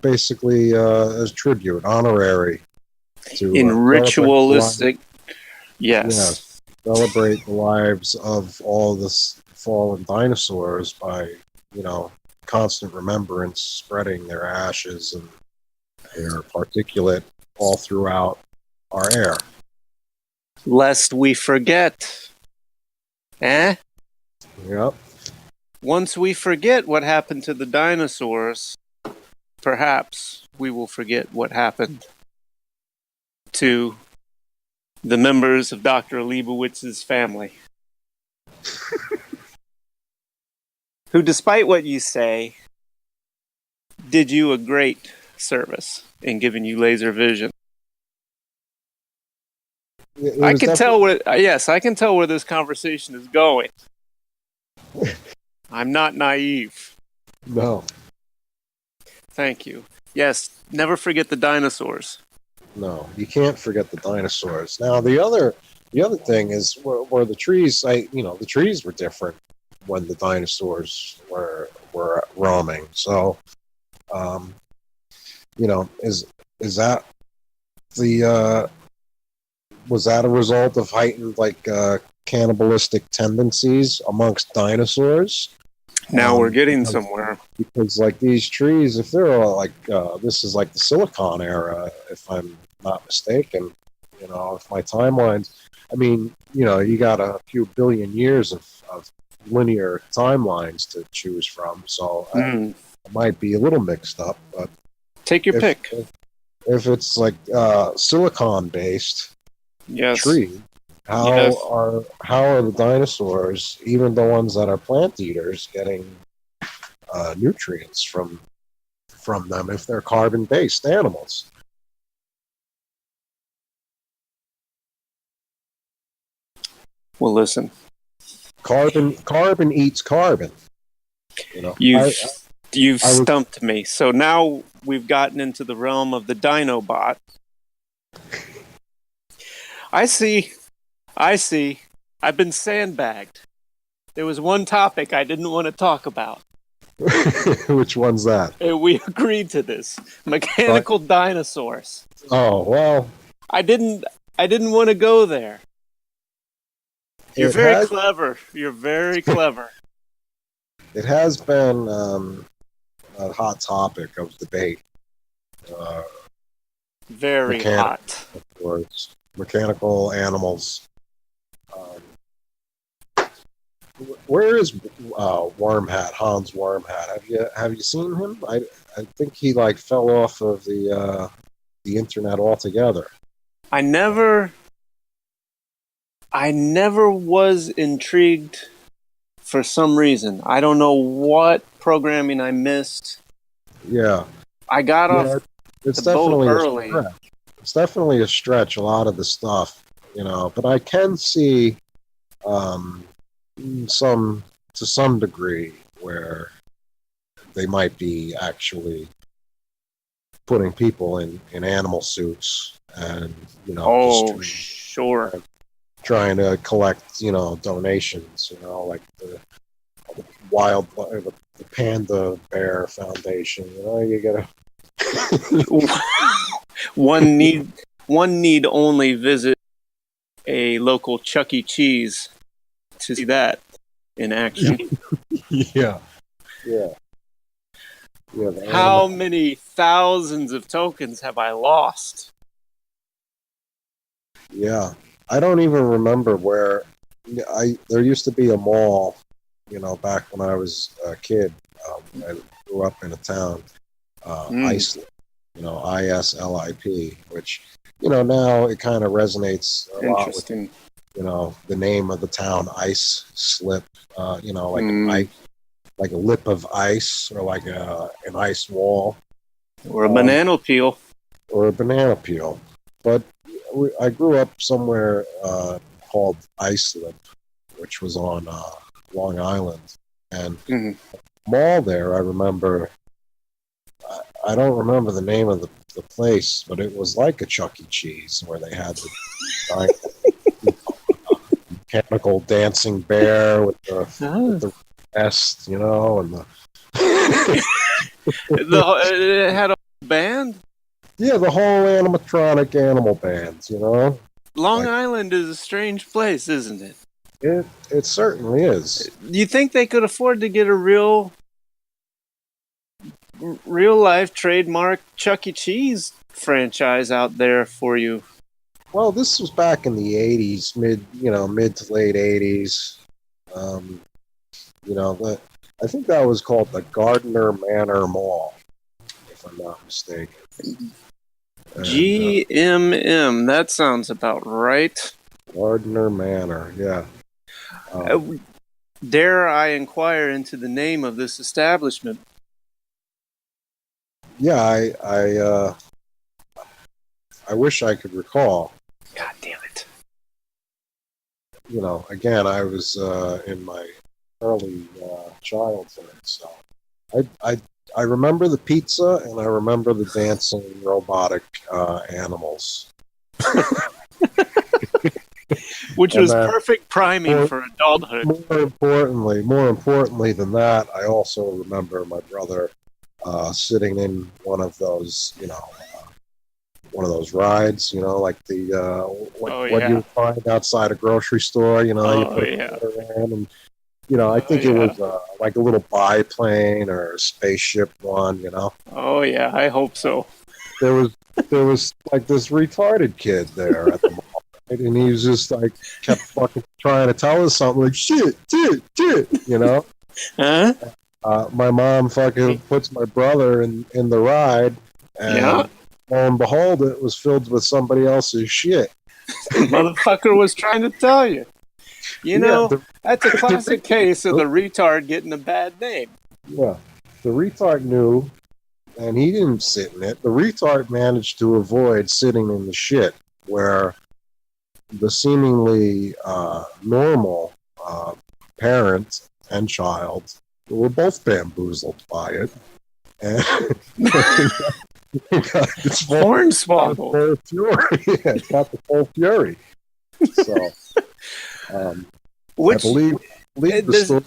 basically as tribute, honorary. In ritualistic... Yes. Celebrate the lives of all the fallen dinosaurs by, constant remembrance, spreading their ashes and their particulate all throughout our air. Lest we forget. Eh? Yep. Once we forget what happened to the dinosaurs, perhaps we will forget what happened to the members of Dr. Leibowitz's family. Who, despite what you say, did you a great service in giving you laser vision. I can tell where this conversation is going. I'm not naive. No. Thank you. Yes, never forget the dinosaurs. No, you can't forget the dinosaurs. Now, the other thing is where the trees. The trees were different when the dinosaurs were roaming. So, is that the was that a result of heightened cannibalistic tendencies amongst dinosaurs? Now we're getting somewhere. Because these trees, if they're all this is the Silicon era, if I'm not mistaken, if my timelines, you got a few billion years of linear timelines to choose from, so I might be a little mixed up, but take your pick. If it's silicon based tree, how are the dinosaurs, even the ones that are plant eaters, getting nutrients from them if they're carbon based animals? Well, listen. Carbon eats carbon. You know, You've stumped me. So now we've gotten into the realm of the Dinobot. I see. I've been sandbagged. There was one topic I didn't want to talk about. Which one's that? We agreed to this. Mechanical dinosaurs. Oh, well. I didn't want to go there. You're very clever. You're very clever. It has been a hot topic of debate. Very hot. Of course. Mechanical animals. Where is Wormhat? Hans Wormhat? Have you seen him? I think he fell off of the internet altogether. I never was intrigued for some reason. I don't know what programming I missed. Yeah, I got off it's the boat early. It's definitely a stretch. A lot of the stuff, but I can see to some degree where they might be actually putting people in animal suits and sure, trying to collect donations, like the Panda Bear Foundation. You gotta one need only visit a local Chuck E. Cheese to see that in action. Yeah. How many thousands of tokens have I lost? Yeah, I don't even remember where. There used to be a mall, back when I was a kid. I grew up in a town, Islip, ISLIP, which now it kind of resonates a lot with the name of the town, Ice Slip. Like a lip of ice, or like an ice wall, or a banana peel, But I grew up somewhere called Islip, which was on Long Island, and the mall there. I remember. I don't remember the name of the place, but it was like a Chuck E. Cheese where they had the mechanical dancing bear with the vest, and it had a band. Yeah, the whole animatronic animal bands, Long Island is a strange place, isn't it? It certainly is. You think they could afford to get a real life trademark Chuck E. Cheese franchise out there for you? Well, this was back in the 80s, mid to late 80s. I think that was called the Gardner Manor Mall, if I'm not mistaken. GMM, that sounds about right. Gardner Manor, yeah. Dare I inquire into the name of this establishment? Yeah, I wish I could recall. God damn it. Again, I was in my early childhood, so I remember the pizza, and I remember the dancing robotic animals. Which was perfect priming for adulthood. More importantly than that, I also remember my brother sitting in one of those, rides, like what you find outside a grocery store, you put it in, and I think it was like a little biplane or a spaceship one, Oh yeah, I hope so. There was like this retarded kid there at the mall, right? And he was just kept fucking trying to tell us something like shit, Huh? My mom fucking puts my brother in the ride, and lo and behold, it was filled with somebody else's shit. Motherfucker was trying to tell you. That's a classic case of the retard getting a bad name. Yeah, the retard knew, and he didn't sit in it. The retard managed to avoid sitting in the shit where, the seemingly normal parent and child were both bamboozled by it, and it's Hornswoggle. full fury. Yeah, it's got the full fury. So, Which I believe the there's story.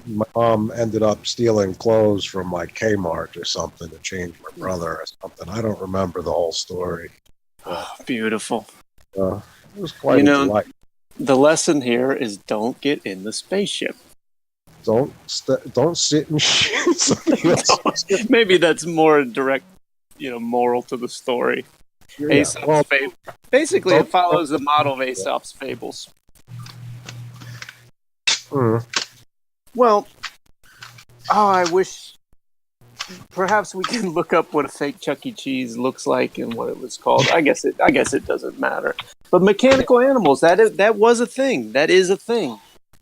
My mom ended up stealing clothes from like Kmart or something to change my brother or something. I don't remember the whole story. beautiful. It was quite a delight. The lesson here is don't get in the spaceship. Don't sit and shit. Maybe that's more direct, moral to the story. Yeah. Aesop's fable. Basically, it follows the model of Aesop's fables. Well, I wish perhaps we can look up what a fake Chuck E. Cheese looks like and what it was called. I guess it doesn't matter. But mechanical animals, that was a thing. That is a thing.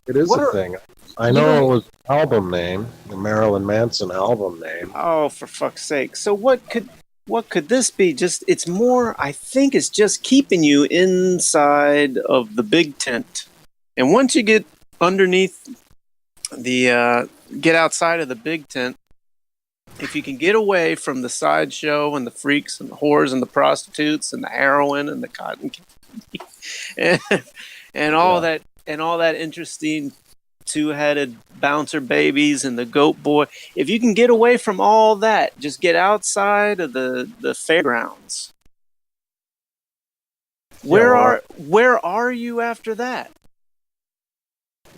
It is a thing. I know it was an album name, the Marilyn Manson album name. Oh, for fuck's sake! So what could this be? It's more. I think it's just keeping you inside of the big tent, and once you get underneath get outside of the big tent, if you can get away from the sideshow and the freaks and the whores and the prostitutes and the heroin and the cotton candy and all that interesting two-headed bouncer babies and the goat boy, if you can get away from all that, just get outside of the fairgrounds. Where are you after that?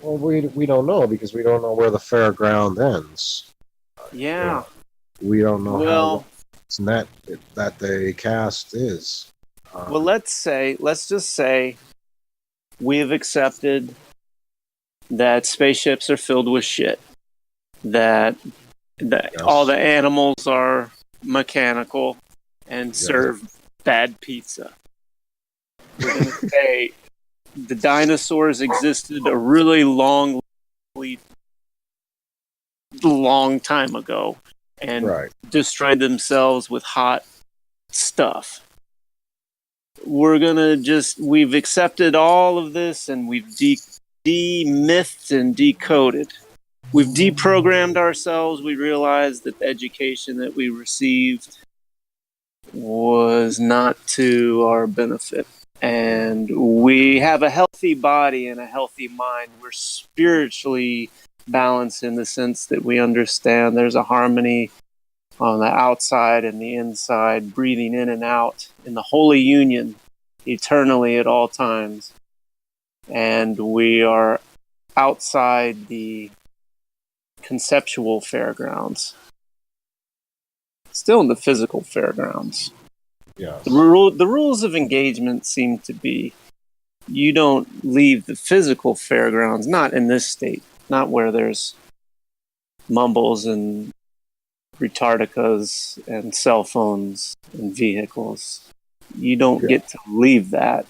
Well, we don't know because we don't know where the fairground ends. Yeah. We don't know how net that the cast is. Well, let's just say we have accepted that spaceships are filled with shit. That all the animals are mechanical and serve bad pizza. We're going to say the dinosaurs existed a really long time ago and destroyed themselves with hot stuff. We've accepted all of this and we've de-mythed and decoded. We've deprogrammed ourselves. We realized that the education that we received was not to our benefit. And we have a healthy body and a healthy mind. We're spiritually balanced in the sense that we understand there's a harmony on the outside and the inside, breathing in and out in the holy union eternally at all times. And we are outside the conceptual fairgrounds, still in the physical fairgrounds. Yes. The rules of engagement seem to be you don't leave the physical fairgrounds, not in this state, not where there's Mumbles and Retardicas and cell phones and vehicles. You don't get to leave that.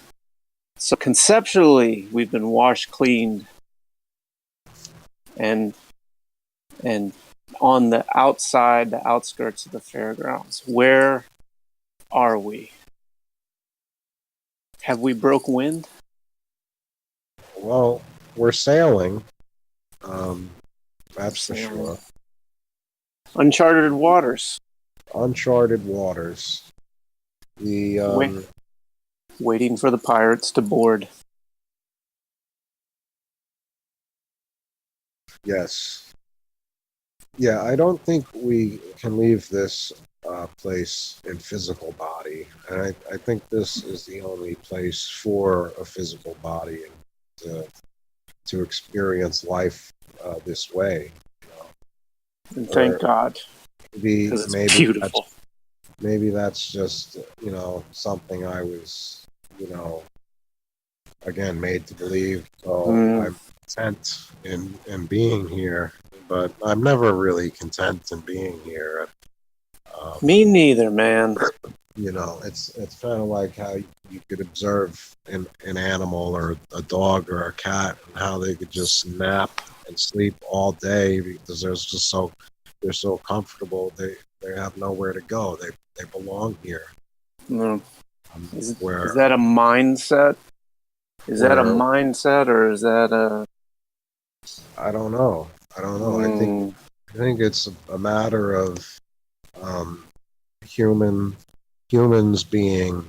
So conceptually, we've been washed clean and on the outside, the outskirts of the fairgrounds. Where are we? Have we broke wind? Well, we're sailing. That's for sure. Uncharted waters. Uncharted waters. Waiting for the pirates to board. Yes. Yeah, I don't think we can leave this place in physical body. And I think this is the only place for a physical body to experience life this way. And thank God. Maybe it's beautiful. Maybe that's just, something I was, again, made to believe. So I'm content in being here, but I'm never really content in being here. Me neither, man. It's kind of like how you could observe an animal or a dog or a cat and how they could just nap and sleep all day because they're so comfortable. They have nowhere to go. They belong here. No. Is that a mindset? Is that a where mindset, or is that a... I don't know. I don't know. I think it's a matter of um, human humans being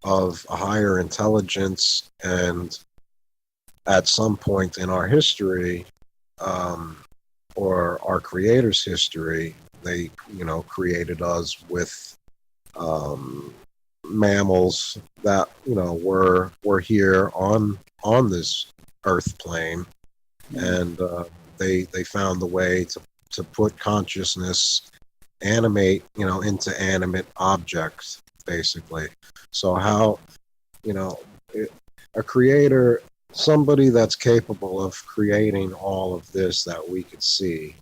of a higher intelligence, and at some point in our history, um, or our creators' history, they created us with um, mammals that were here on this earth plane, and they found the way to put consciousness animate into animate objects, basically. So how you know it, a creator, somebody that's capable of creating all of this that we could see,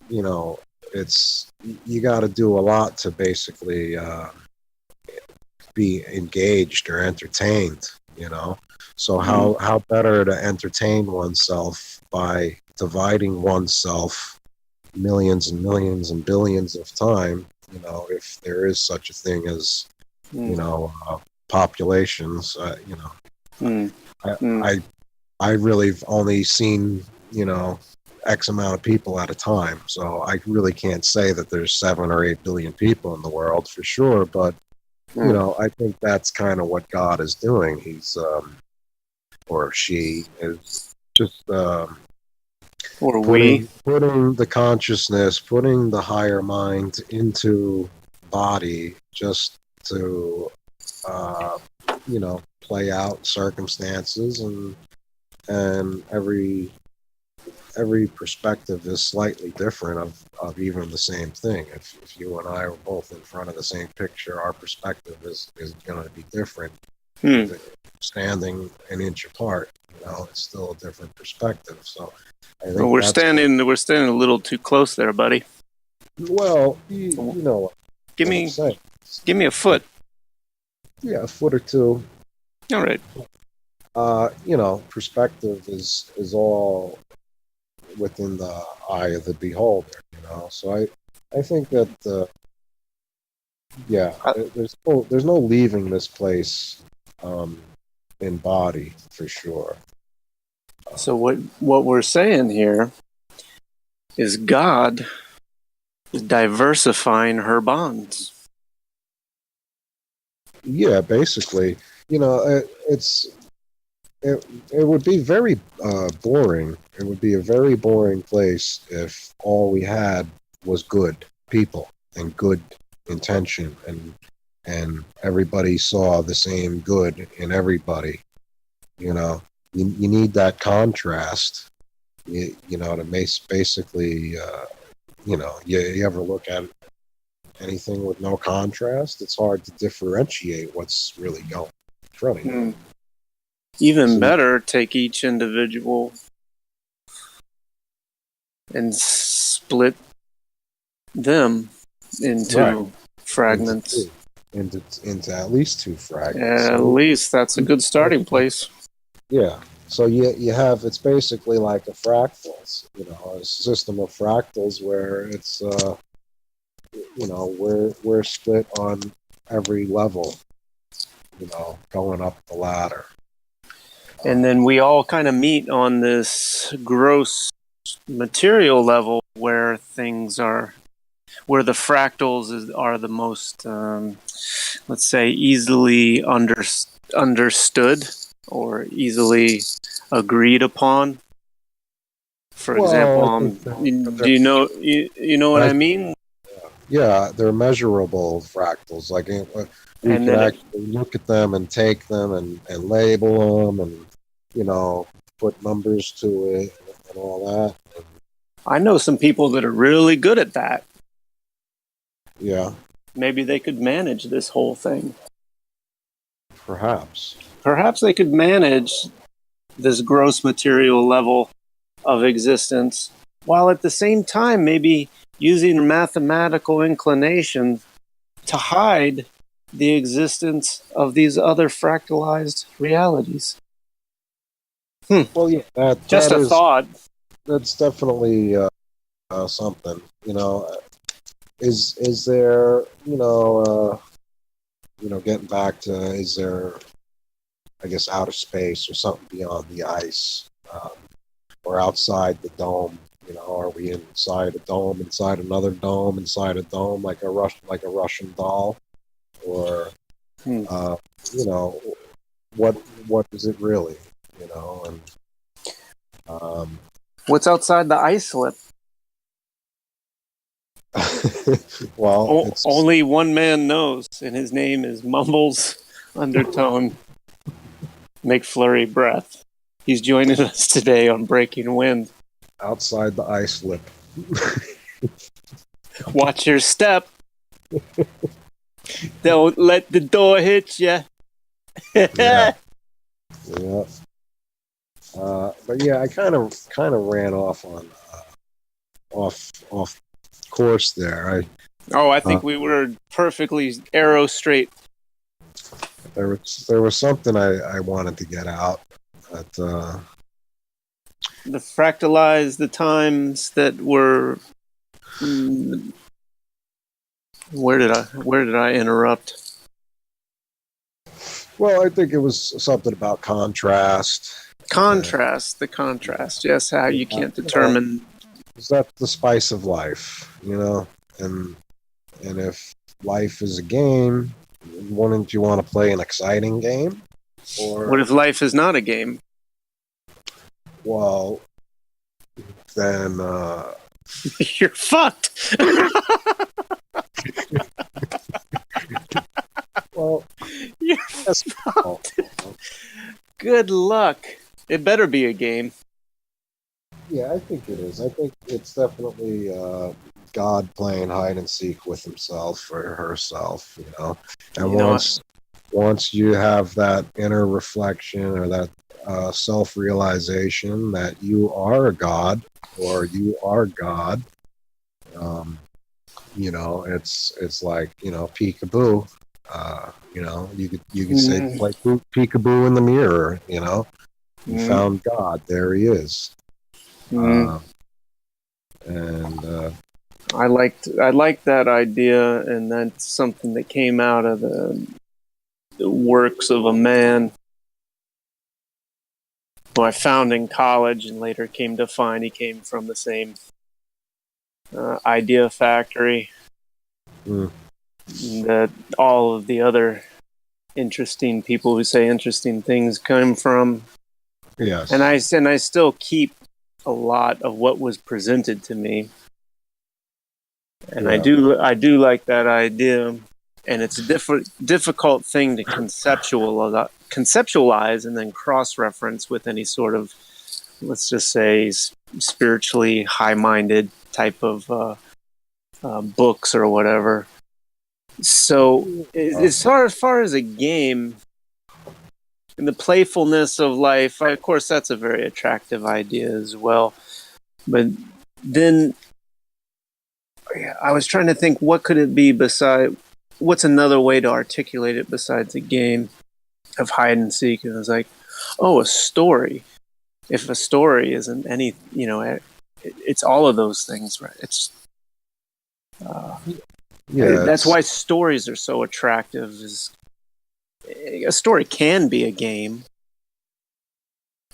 you know it's you got to do a lot to basically be engaged or entertained, so how better to entertain oneself by dividing oneself millions and millions and billions of time, if there is such a thing as populations. I, I I really have only seen X amount of people at a time, so I really can't say that there's 7 or 8 billion people in the world for sure. But I think that's kind of what God is doing. He's or she is just or we. putting the consciousness, putting the higher mind into body, just to play out circumstances, and every perspective is slightly different of even the same thing. If you and I were both in front of the same picture, our perspective is going to be different. Standing an inch apart, it's still a different perspective. So I think we're standing a little too close there, buddy. Well, you know, give me a foot. Yeah, a foot or two. All right. Perspective is all within the eye of the beholder. So I think that there's no leaving this place in body for sure. So what we're saying here is God is diversifying her bonds. Yeah, basically, it would be very boring. It would be a very boring place if all we had was good people and good intention, and everybody saw the same good in everybody. You need that contrast. To basically, you ever look at anything with no contrast? It's hard to differentiate what's really going in front of you. Even better, take each individual and split them into fragments. Into at least 2 fragments. At least that's a good starting place. Yeah. So you have, it's basically like a fractals, a system of fractals where it's we're split on every level, going up the ladder. And then we all kind of meet on this gross material level where where the fractals are the most, let's say, easily understood or easily agreed upon. For example, do you know what I mean? Yeah, they're measurable fractals. Like we can actually look at them and take them and label them and put numbers to it and all that. I know some people that are really good at that. Yeah. Maybe they could manage this whole thing. Perhaps they could manage this gross material level of existence, while at the same time maybe using mathematical inclination to hide the existence of these other fractalized realities. Well, yeah, just a thought. That's definitely something. Is there getting back to, is there I guess, outer space or something beyond the ice, or outside the dome. You know, are we inside a dome, inside another dome, inside a dome, like a Russian doll, or you know, what is it really? You know, and what's outside the ice lip? well, Only one man knows, and his name is Mumbles Undertone McFlurry Breath. He's joining us today on Breaking Wind. outside the ice lip. Watch your step. Don't let the door hit you. Yeah. But yeah, I kind of ran off on off course there. I think we were perfectly arrow straight. There was something I wanted to get out. But, the fractalize the times that were. Where did I interrupt? Well, I think it was something about contrast. The contrast. Yes, how you can't determine. Is that the spice of life, you know? And if life is a game, wouldn't you want to play an exciting game? Or what if life is not a game? Well, then you're fucked. Well, you're fucked. Good luck. It better be a game. Yeah, I think it is. I think it's definitely God playing hide and seek with himself or herself, you know. And once you have that inner reflection or that self-realization that you are a god or you are God, you know, it's like, you know, peekaboo. You know, you could say like peekaboo in the mirror. You know, you found God. There He is. And I liked that idea, and that's something that came out of the works of a man who I found in college, and later came to find he came from the same idea factory that all of the other interesting people who say interesting things come from. Yes, and I still keep a lot of what was presented to me, and I do like that idea, and it's a difficult thing to conceptualize and then cross-reference with any sort of, let's just say, spiritually high-minded type of books or whatever. So as far as a game and the playfulness of life, of course, that's a very attractive idea as well. But then I was trying to think, what could it be what's another way to articulate it besides a game of hide and seek? And I was like, a story. If a story isn't any, you know, it's all of those things, right? It's that's why stories are so attractive. A story can be a game,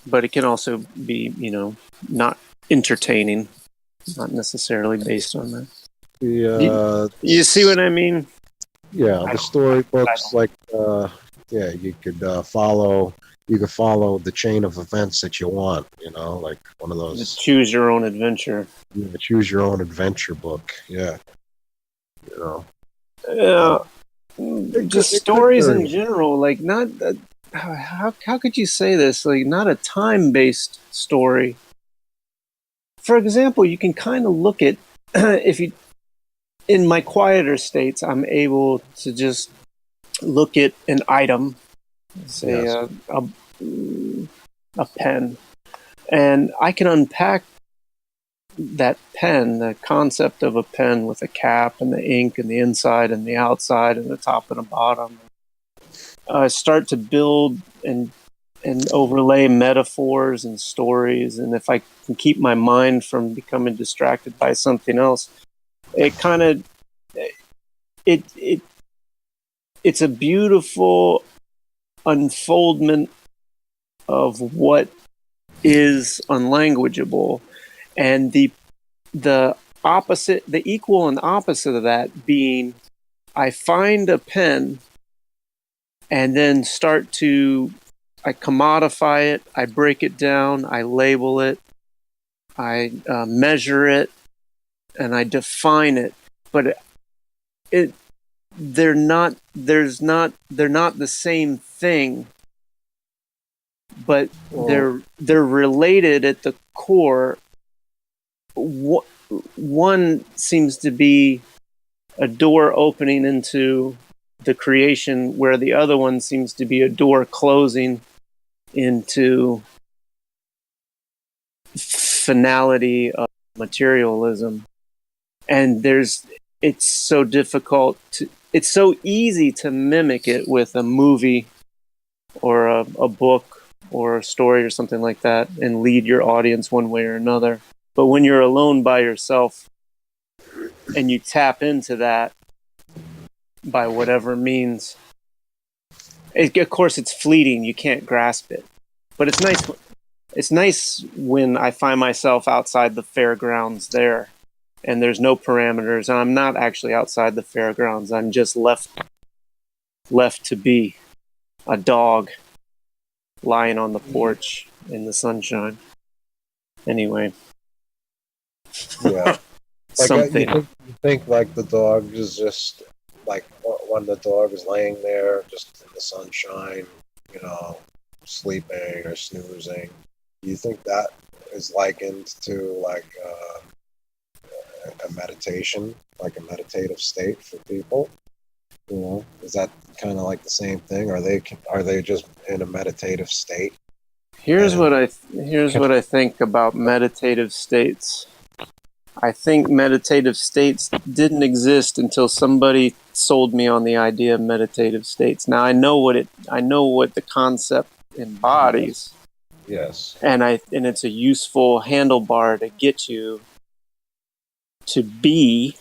but it can also be, you know, not entertaining, not necessarily based on that. You see what I mean? Yeah, the storybooks, like, you could follow the chain of events that you want, you know, like one of those. Just choose your own adventure. Yeah, choose your own adventure book. Yeah, you know. Yeah, just stories in general. Like, not how could you say this? Like, not a time-based story. For example, you can kind of look at if you. In my quieter states, I'm able to just look at an item, say a pen, and I can unpack that pen, the concept of a pen with a cap and the ink and the inside and the outside and the top and the bottom. Start to build and overlay metaphors and stories, and if I can keep my mind from becoming distracted by something else, it kind of it's a beautiful unfoldment of what is unlanguageable, and the opposite, the equal and opposite of that being, I find a pen and then I commodify it, I break it down, I label it, I measure it, and I define it. But they're not the same thing, but they're related at the core. One seems to be a door opening into the creation, where the other one seems to be a door closing into finality of materialism. And it's so difficult it's so easy to mimic it with a movie or a book or a story or something like that and lead your audience one way or another. But when you're alone by yourself and you tap into that by whatever means, of course it's fleeting, you can't grasp it. But it's nice when I find myself outside the fairgrounds there and there's no parameters, and I'm not actually outside the fairgrounds, I'm just left to be a dog lying on the porch in the sunshine. Anyway. Yeah. Something. You think like the dog is just like when the dog is laying there just in the sunshine, sleeping or snoozing. Do you think that is likened to like a meditation, like a meditative state for people? Is that kind of like the same thing? Are they just in a meditative state? Here's what I think about meditative states. I think meditative states didn't exist until somebody sold me on the idea of meditative states. Now I know what the concept embodies. Yes. And it's a useful handlebar to get you to be,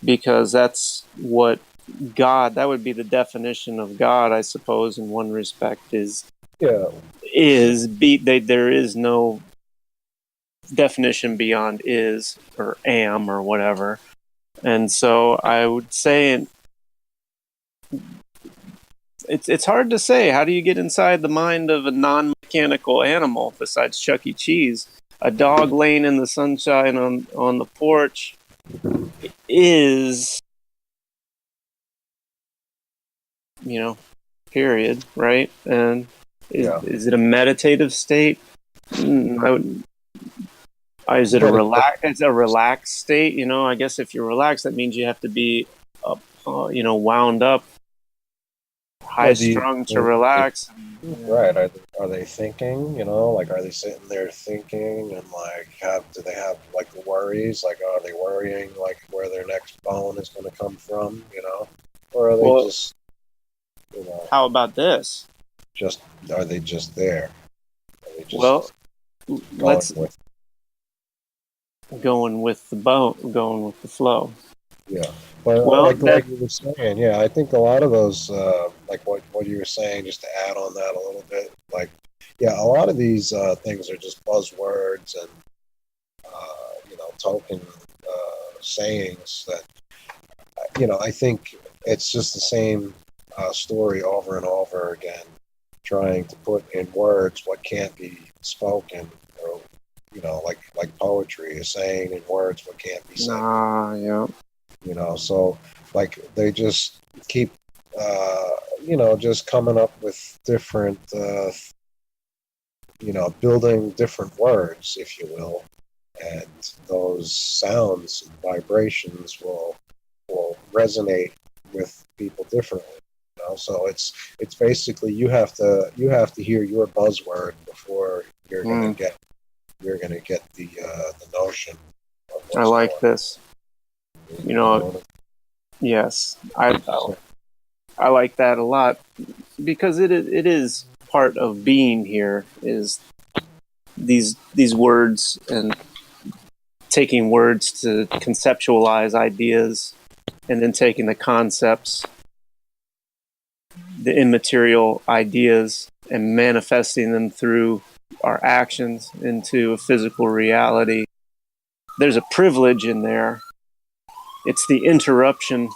because that's what God, that would be the definition of God, I suppose, in one respect, there is no definition beyond is or am or whatever. And so I would say it's hard to say. How do you get inside the mind of a non-mechanical animal besides Chuck E. Cheese? A dog laying in the sunshine on the porch is, period, right? And is it a meditative state? Is it a relaxed state? I guess if you're relaxed, that means you have to be wound up, high strung to relax. Right. Are they thinking, like, are they sitting there thinking and like do they have like worries? Like, are they worrying like where their next bone is going to come from, or are they just, how about this? Are they just there? Let's going with the boat, going with the flow. Yeah. But like you were saying, yeah, I think a lot of those, like what you were saying, just to add on that a little bit, like, yeah, a lot of these things are just buzzwords and, token sayings that, I think it's just the same story over and over again, trying to put in words what can't be spoken, or, like poetry is saying in words what can't be said. Yeah. So like they just keep, just coming up with different, building different words, if you will, and those sounds and vibrations will resonate with people differently. So it's basically you have to hear your buzzword before you're gonna get the notion. I like this. Yes, I like that a lot, because it is part of being here, is these words, and taking words to conceptualize ideas, and then taking the concepts, the immaterial ideas, and manifesting them through our actions into a physical reality. There's a privilege in there. It's the interruption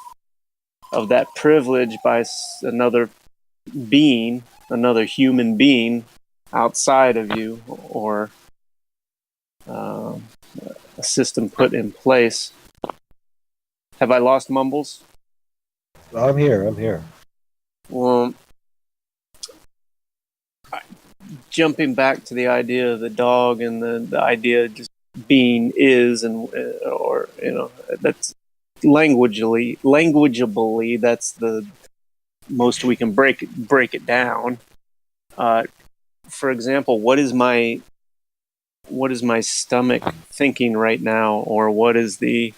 of that privilege by another being, another human being outside of you, or a system put in place. Have I lost Mumbles? I'm here. Well, jumping back to the idea of the dog and the idea of just being is, and or that's languageably that's the most we can break it down. For example, what is my stomach thinking right now, or what is the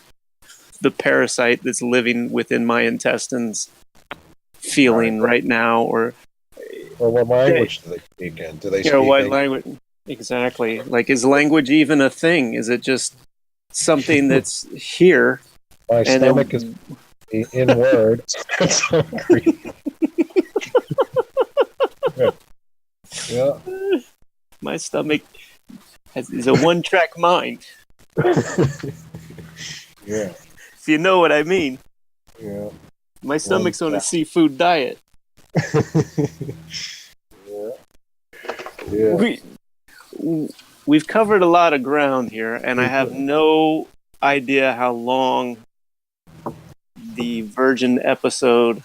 parasite that's living within my intestines feeling right now, or what language do they speak in? Do they speak what language exactly? Like, is language even a thing? Is it just something that's here? My stomach is in words. That's hungry. Yeah. My stomach is a one-track mind. Yeah. If you know what I mean. Yeah. My stomach's on a seafood diet. Yeah. We've covered a lot of ground here, and I have no idea how long the Virgin episode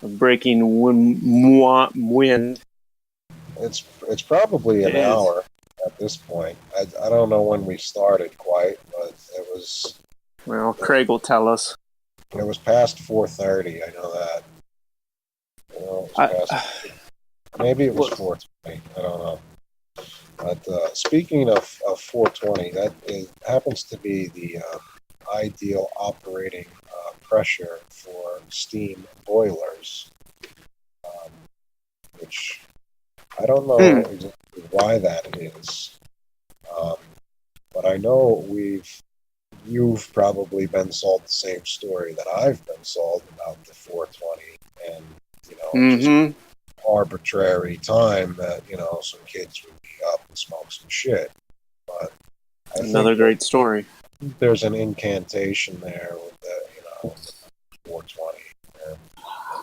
of Breaking Wind. It's probably an hour at this point. I don't know when we started quite, but it was. Well, Craig will tell us. It was past 4:30. I know that. Maybe it was 4:20. I don't know. But speaking of 420, that happens to be the ideal operating pressure for steam boilers, which I don't know exactly why that is. But I know you've probably been sold the same story that I've been sold about the 420, and just arbitrary time that some kids would be up and smoke some shit. But another great story. There's an incantation there with the 420.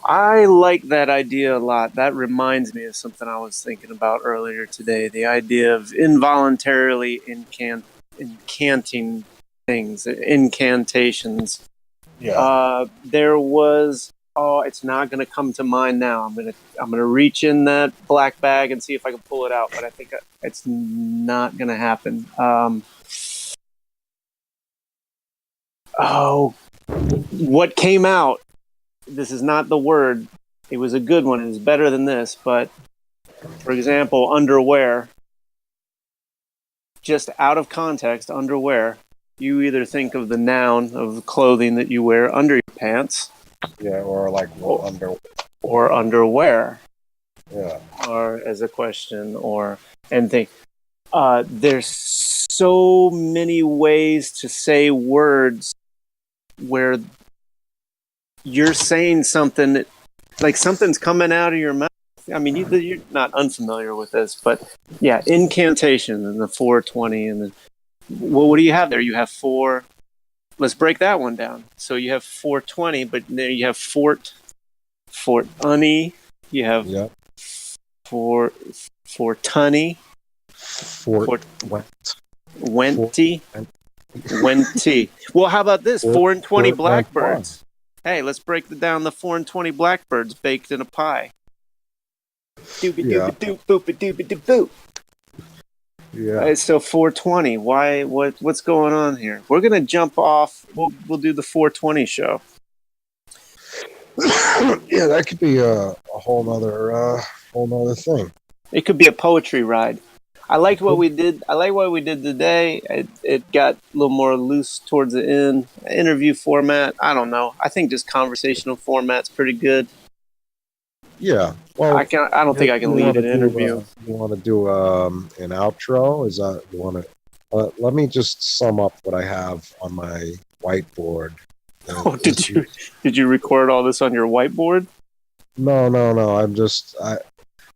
I like that idea a lot. That reminds me of something I was thinking about earlier today. The idea of involuntarily incanting things, incantations. Yeah. There was. Oh, it's not going to come to mind now. I'm gonna reach in that black bag and see if I can pull it out, but I think it's not going to happen. What came out? This is not the word. It was a good one. It was better than this, but for example, underwear. Just out of context, underwear. You either think of the noun of clothing that you wear under your pants. Yeah, or like or underwear. Yeah. Or as a question, and think. There's so many ways to say words where you're saying something that, like, something's coming out of your mouth. I mean, you're not unfamiliar with this, but yeah, incantation and the 420 and what do you have there? You have four. Let's break that one down. So you have 420, but then you have Fort Unny. You have Fort Tunny. Fort Wenty. Well, how about this? 4 and 20 blackbirds. Hey, let's break down the 4 and 20 blackbirds baked in a pie. Doop boop boop. Yeah. So 420. Why? What's going on here? We're gonna jump off. We'll do the 420 show. Yeah, that could be a whole nother thing. It could be a poetry ride. I liked what we did. I like what we did today. It got a little more loose towards the end. Interview format. I don't know. I think just conversational format's pretty good. Yeah. Well, I don't think I can lead an interview. You want to do an outro? Is that you want to? Let me just sum up what I have on my whiteboard. Oh, did you record all this on your whiteboard? No.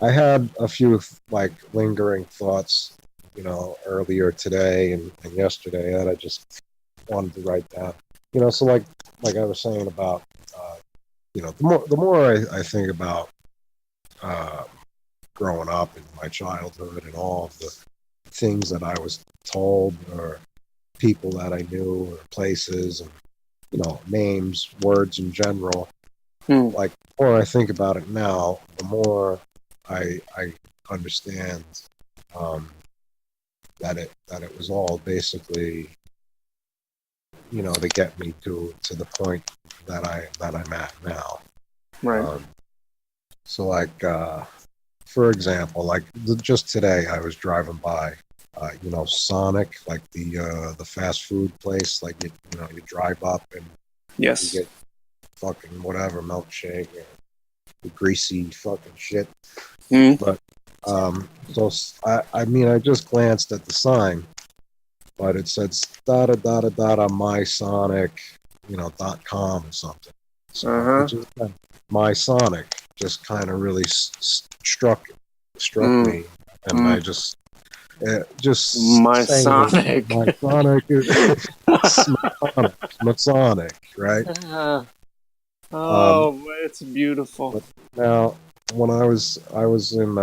I had a few like lingering thoughts, earlier today and yesterday that I just wanted to write down. So like I was saying about, the more I think about uh, growing up in my childhood and all of the things that I was told or people that I knew or places and names, words in general. Hmm. Like the more I think about it now, the more I understand um, that it was all basically to get me to the point that I'm at now. Right. Um, so like for example, like just today I was driving by Sonic, like the fast food place, like you drive up and you Yes. get fucking whatever milkshake or the greasy fucking shit. Hmm. But so I mean I just glanced at the sign, but it said data data data my Sonic, .com or something. So it Uh-huh. just my Sonic just kind of really struck Hmm. me, and Hmm. I just My saying it, Sonic. my Sonic is Masonic, right? Um, Oh, it's beautiful. but now when I was in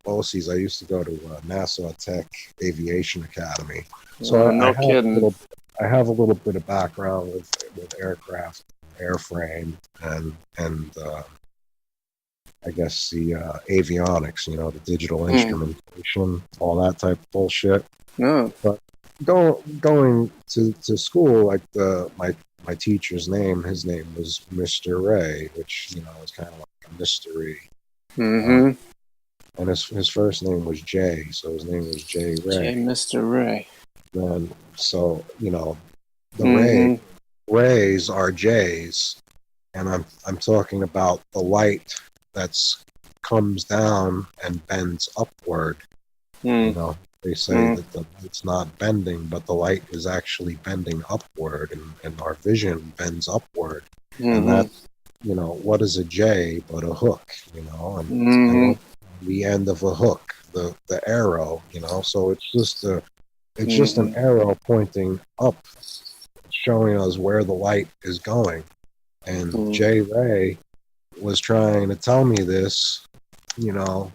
OCs, I used to go to Nassau Tech Aviation Academy, so I No have a kidding. little bit of background with aircraft, airframe, and I guess the avionics, the digital Hmm. instrumentation, all that type of bullshit. No. But going to school, like my teacher's name, his name was Mr. Ray, which is kind of like a mystery. Um, Mm-hmm. and his first name was Jay, so his name was Jay J. Ray. Mr. Ray. And so the Mm-hmm. rays are J's, and I'm talking about the light that's comes down and bends upward. They say Mm-hmm. that it's not bending, but the light is actually bending upward, and our vision bends upward, and Mm-hmm. that's what is a J but a hook, and Mm-hmm. what the end of a hook, the arrow, so it's just an Mm-hmm. arrow pointing up, showing us where the light is going. And J Ray was trying to tell me this, a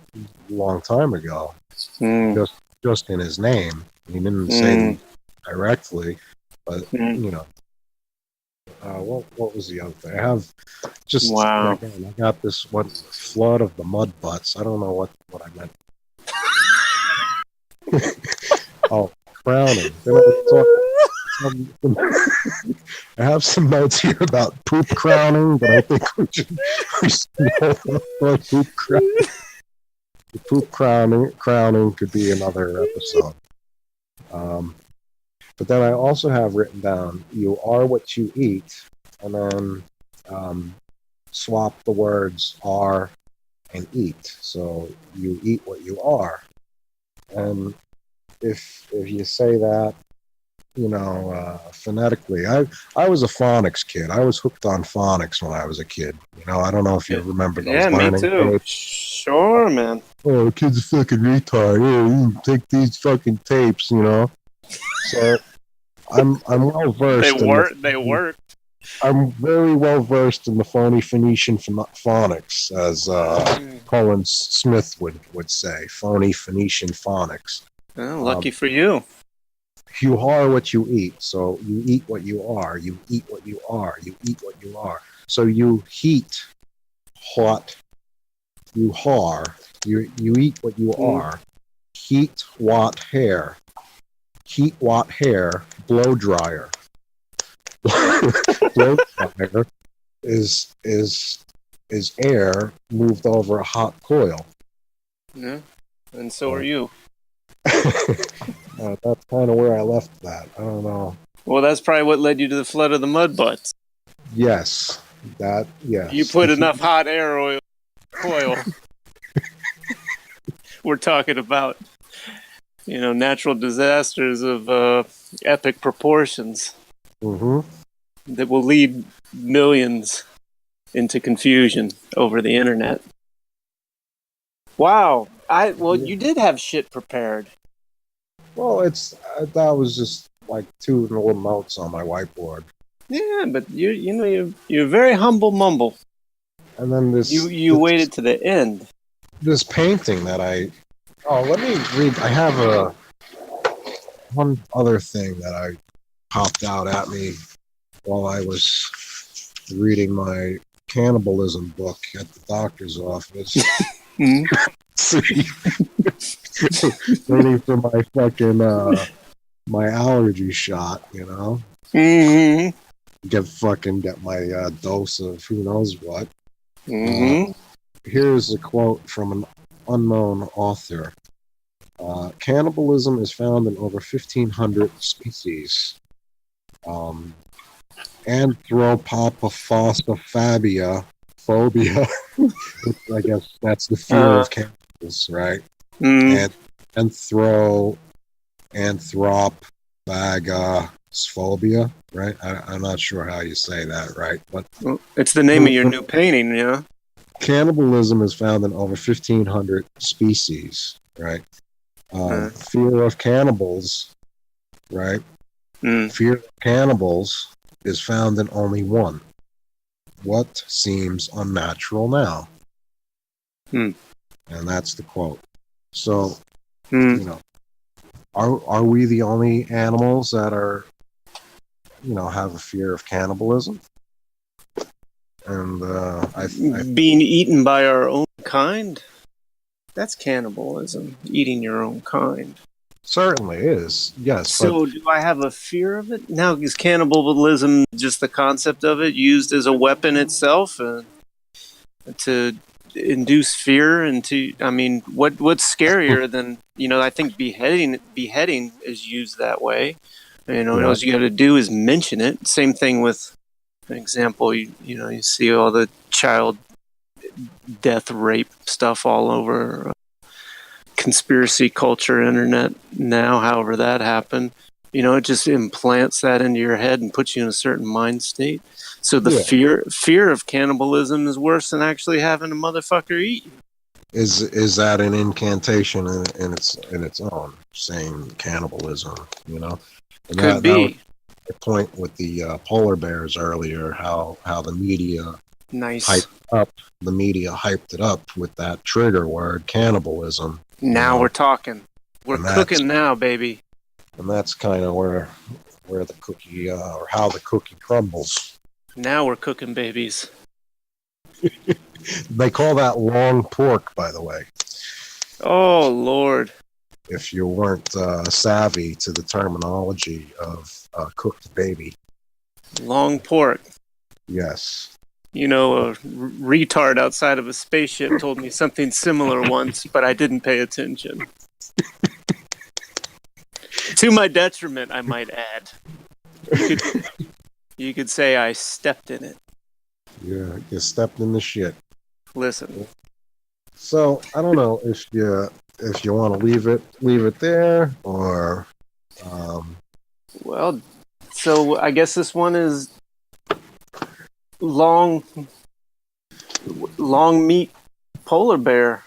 long time ago, Mm-hmm. just in his name. He didn't say Mm-hmm. it directly, but Mm-hmm. what was the other thing? I have just Wow. again, I got this one flood of the mud butts. I don't know what I meant. Oh, crowning. Then I talk. I have some notes here about poop crowning, but I think we should go poop crowning. The poop crowning could be another episode. Um, but then I also have written down, you are what you eat, and then swap the words are and eat. So you eat what you are. And if you say that, phonetically, I was a phonics kid. I was hooked on phonics when I was a kid. I don't know if you remember Yeah, those me learning too. tapes. Sure, man. Oh, the kid's a fucking retard. Yeah, you take these fucking tapes, So I'm well They versed in work. They the. work. I'm very well versed in the phony Phoenician phonics, as Colin Smith would say, phony Phoenician phonics. Oh, Um, lucky for you. you are what you eat, so you eat what you are. You eat what you are. You eat what you are. So you heat what you are. You eat what you Mm. are. Heat what hair. Heat what hair. Blow dryer. Blow dryer is air moved over a hot coil. Yeah, and so are you. That's kind of where I left that. I don't know. Well, that's probably what led you to the flood of the mud butts. Yes, You yes. put enough hot air oil coil. We're talking about, natural disasters of epic proportions Mm-hmm. that will lead millions into confusion over the internet. Wow. Well, you did have shit prepared. Well, that was just like two little notes on my whiteboard, Yeah, but you're a very humble mumble. and then You waited to the end. this painting that I. Oh, let me read. I have one other thing that I popped out at me while I was reading my cannibalism book at the doctor's office. Mm-hmm. Waiting for my fucking my allergy shot, you know. Mm-hmm. Get my dose of who knows what. Mm-hmm. Here's a quote from an unknown author. Cannibalism is found in over 1,500 species. Anthropophophobia, phobia, I guess that's the fear of cannibals, right? Mm-hmm. And anthropophobia, right? I'm not sure how you say that, right? But It's the name of your new painting, yeah? cannibalism is found in over 1,500 species, right? Fear of cannibals, right? Fear of cannibals is found in only one. What seems unnatural now? And that's the quote. So, you know, are we the only animals that are, have a fear of cannibalism? And being eaten by our own kind? That's cannibalism, eating your own kind. Certainly is, yes. So, do I have a fear of it? Now, is cannibalism just the concept of it used as a weapon itself to induce fear? And what's scarier than I think beheading is used that way. All you got to do is mention it. Same thing with an example. You see all the child death rape stuff all over conspiracy culture internet now, however that happened. It just implants that into your head and puts you in a certain mind state. So the fear of cannibalism is worse than actually having a motherfucker eat you. Is that an incantation in its own, saying cannibalism, And Could be. That was the point with the polar bears earlier, how the media hyped it up with that trigger word, cannibalism. Now we're talking. We're cooking now, baby. And that's kind of where the cookie, or how the cookie crumbles. Now we're cooking babies. They call that long pork, by the way. Oh, Lord. If you weren't savvy to the terminology of cooked baby. Long pork. Yes. A retard outside of a spaceship told me something similar once, but I didn't pay attention. To my detriment, I might add. You could say I stepped in it. Yeah, you stepped in the shit. Listen. So I don't know if you want to leave it there, or well, so I guess this one is long meat polar bear.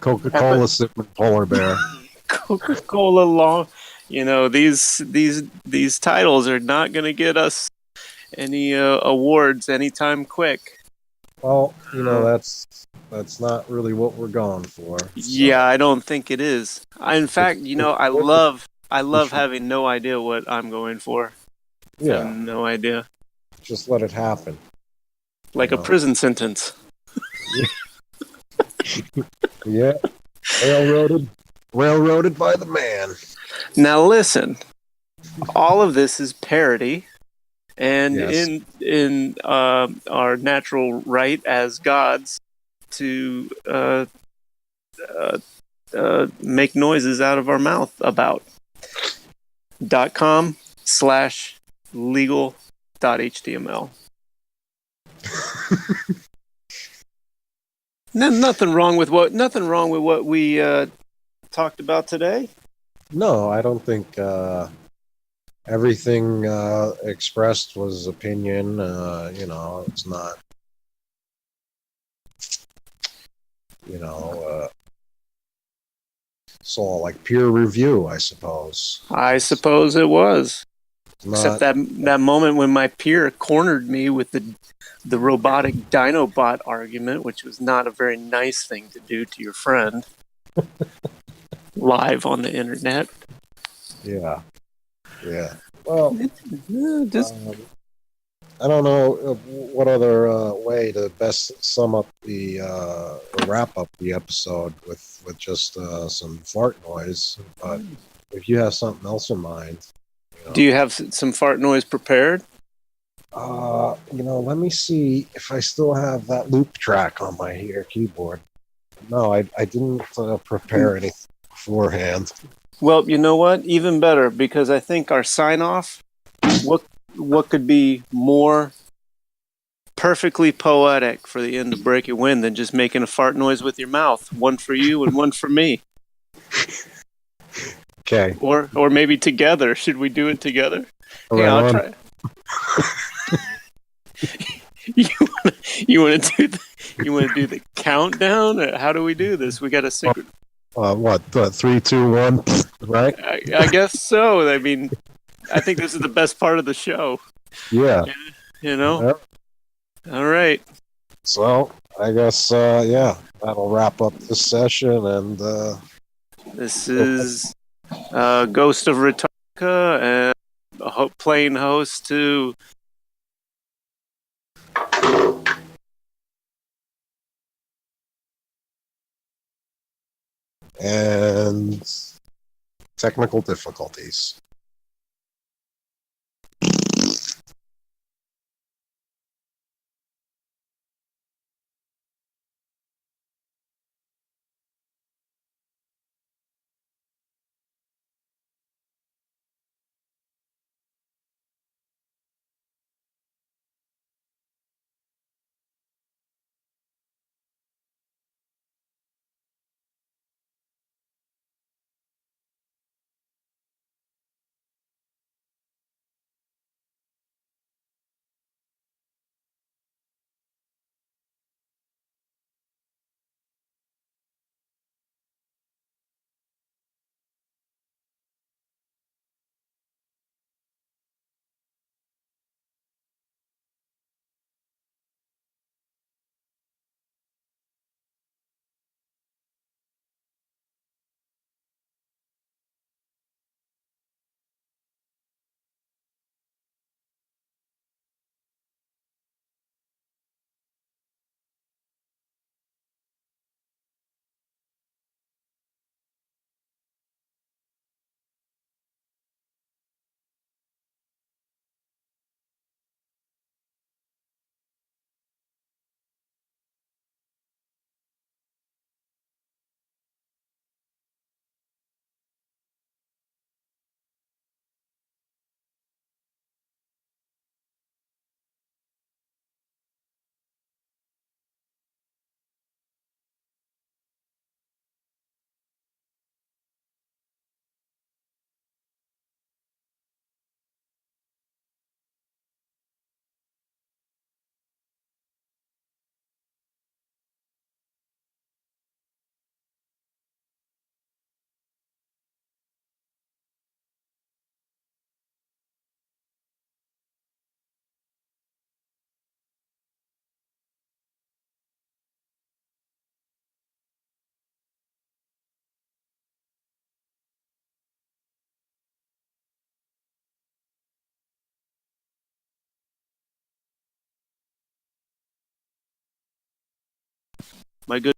Coca-Cola sipping polar bear. Coca-Cola long. These titles are not going to get us any awards anytime quick. Well, that's not really what we're going for. So. Yeah, I don't think it is. In fact, I love having no idea what I'm going for. Yeah, no idea. Just let it happen. Like a prison sentence. Yeah, railroaded by the man. Now listen, all of this is parody. And in our natural right as gods to make noises out of our mouth about .com/legal.html. Nothing wrong with what we talked about today. No, I don't think everything expressed was opinion. It's not. you know, saw like peer review, I suppose. I suppose it was. Except Not that moment when my peer cornered me with the robotic Dinobot argument, which was not a very nice thing to do to your friend live on the internet. yeah, yeah. Well, Just I don't know what other way to best sum up the or wrap up the episode with just some fart noise. But if you have something else in mind, do you have some fart noise prepared? let me see if I still have that loop track on my ear keyboard. No, I didn't prepare anything beforehand. Well, you know what? Even better, because I think our sign off. What could be more perfectly poetic for the end of Break It Win than just making a fart noise with your mouth? One for you and one for me. Okay. Or maybe together. Should we do it together? Right Hey, I'll on. try. You want to do the countdown? How do we do this? We got a secret. What? 3, 2, 1. Right? I guess so. I mean, I think this is the best part of the show. Yeah. You know. Yep. All right. So I guess that'll wrap up this session, and This is Ghost of Retardica and playing host to. and technical difficulties. My good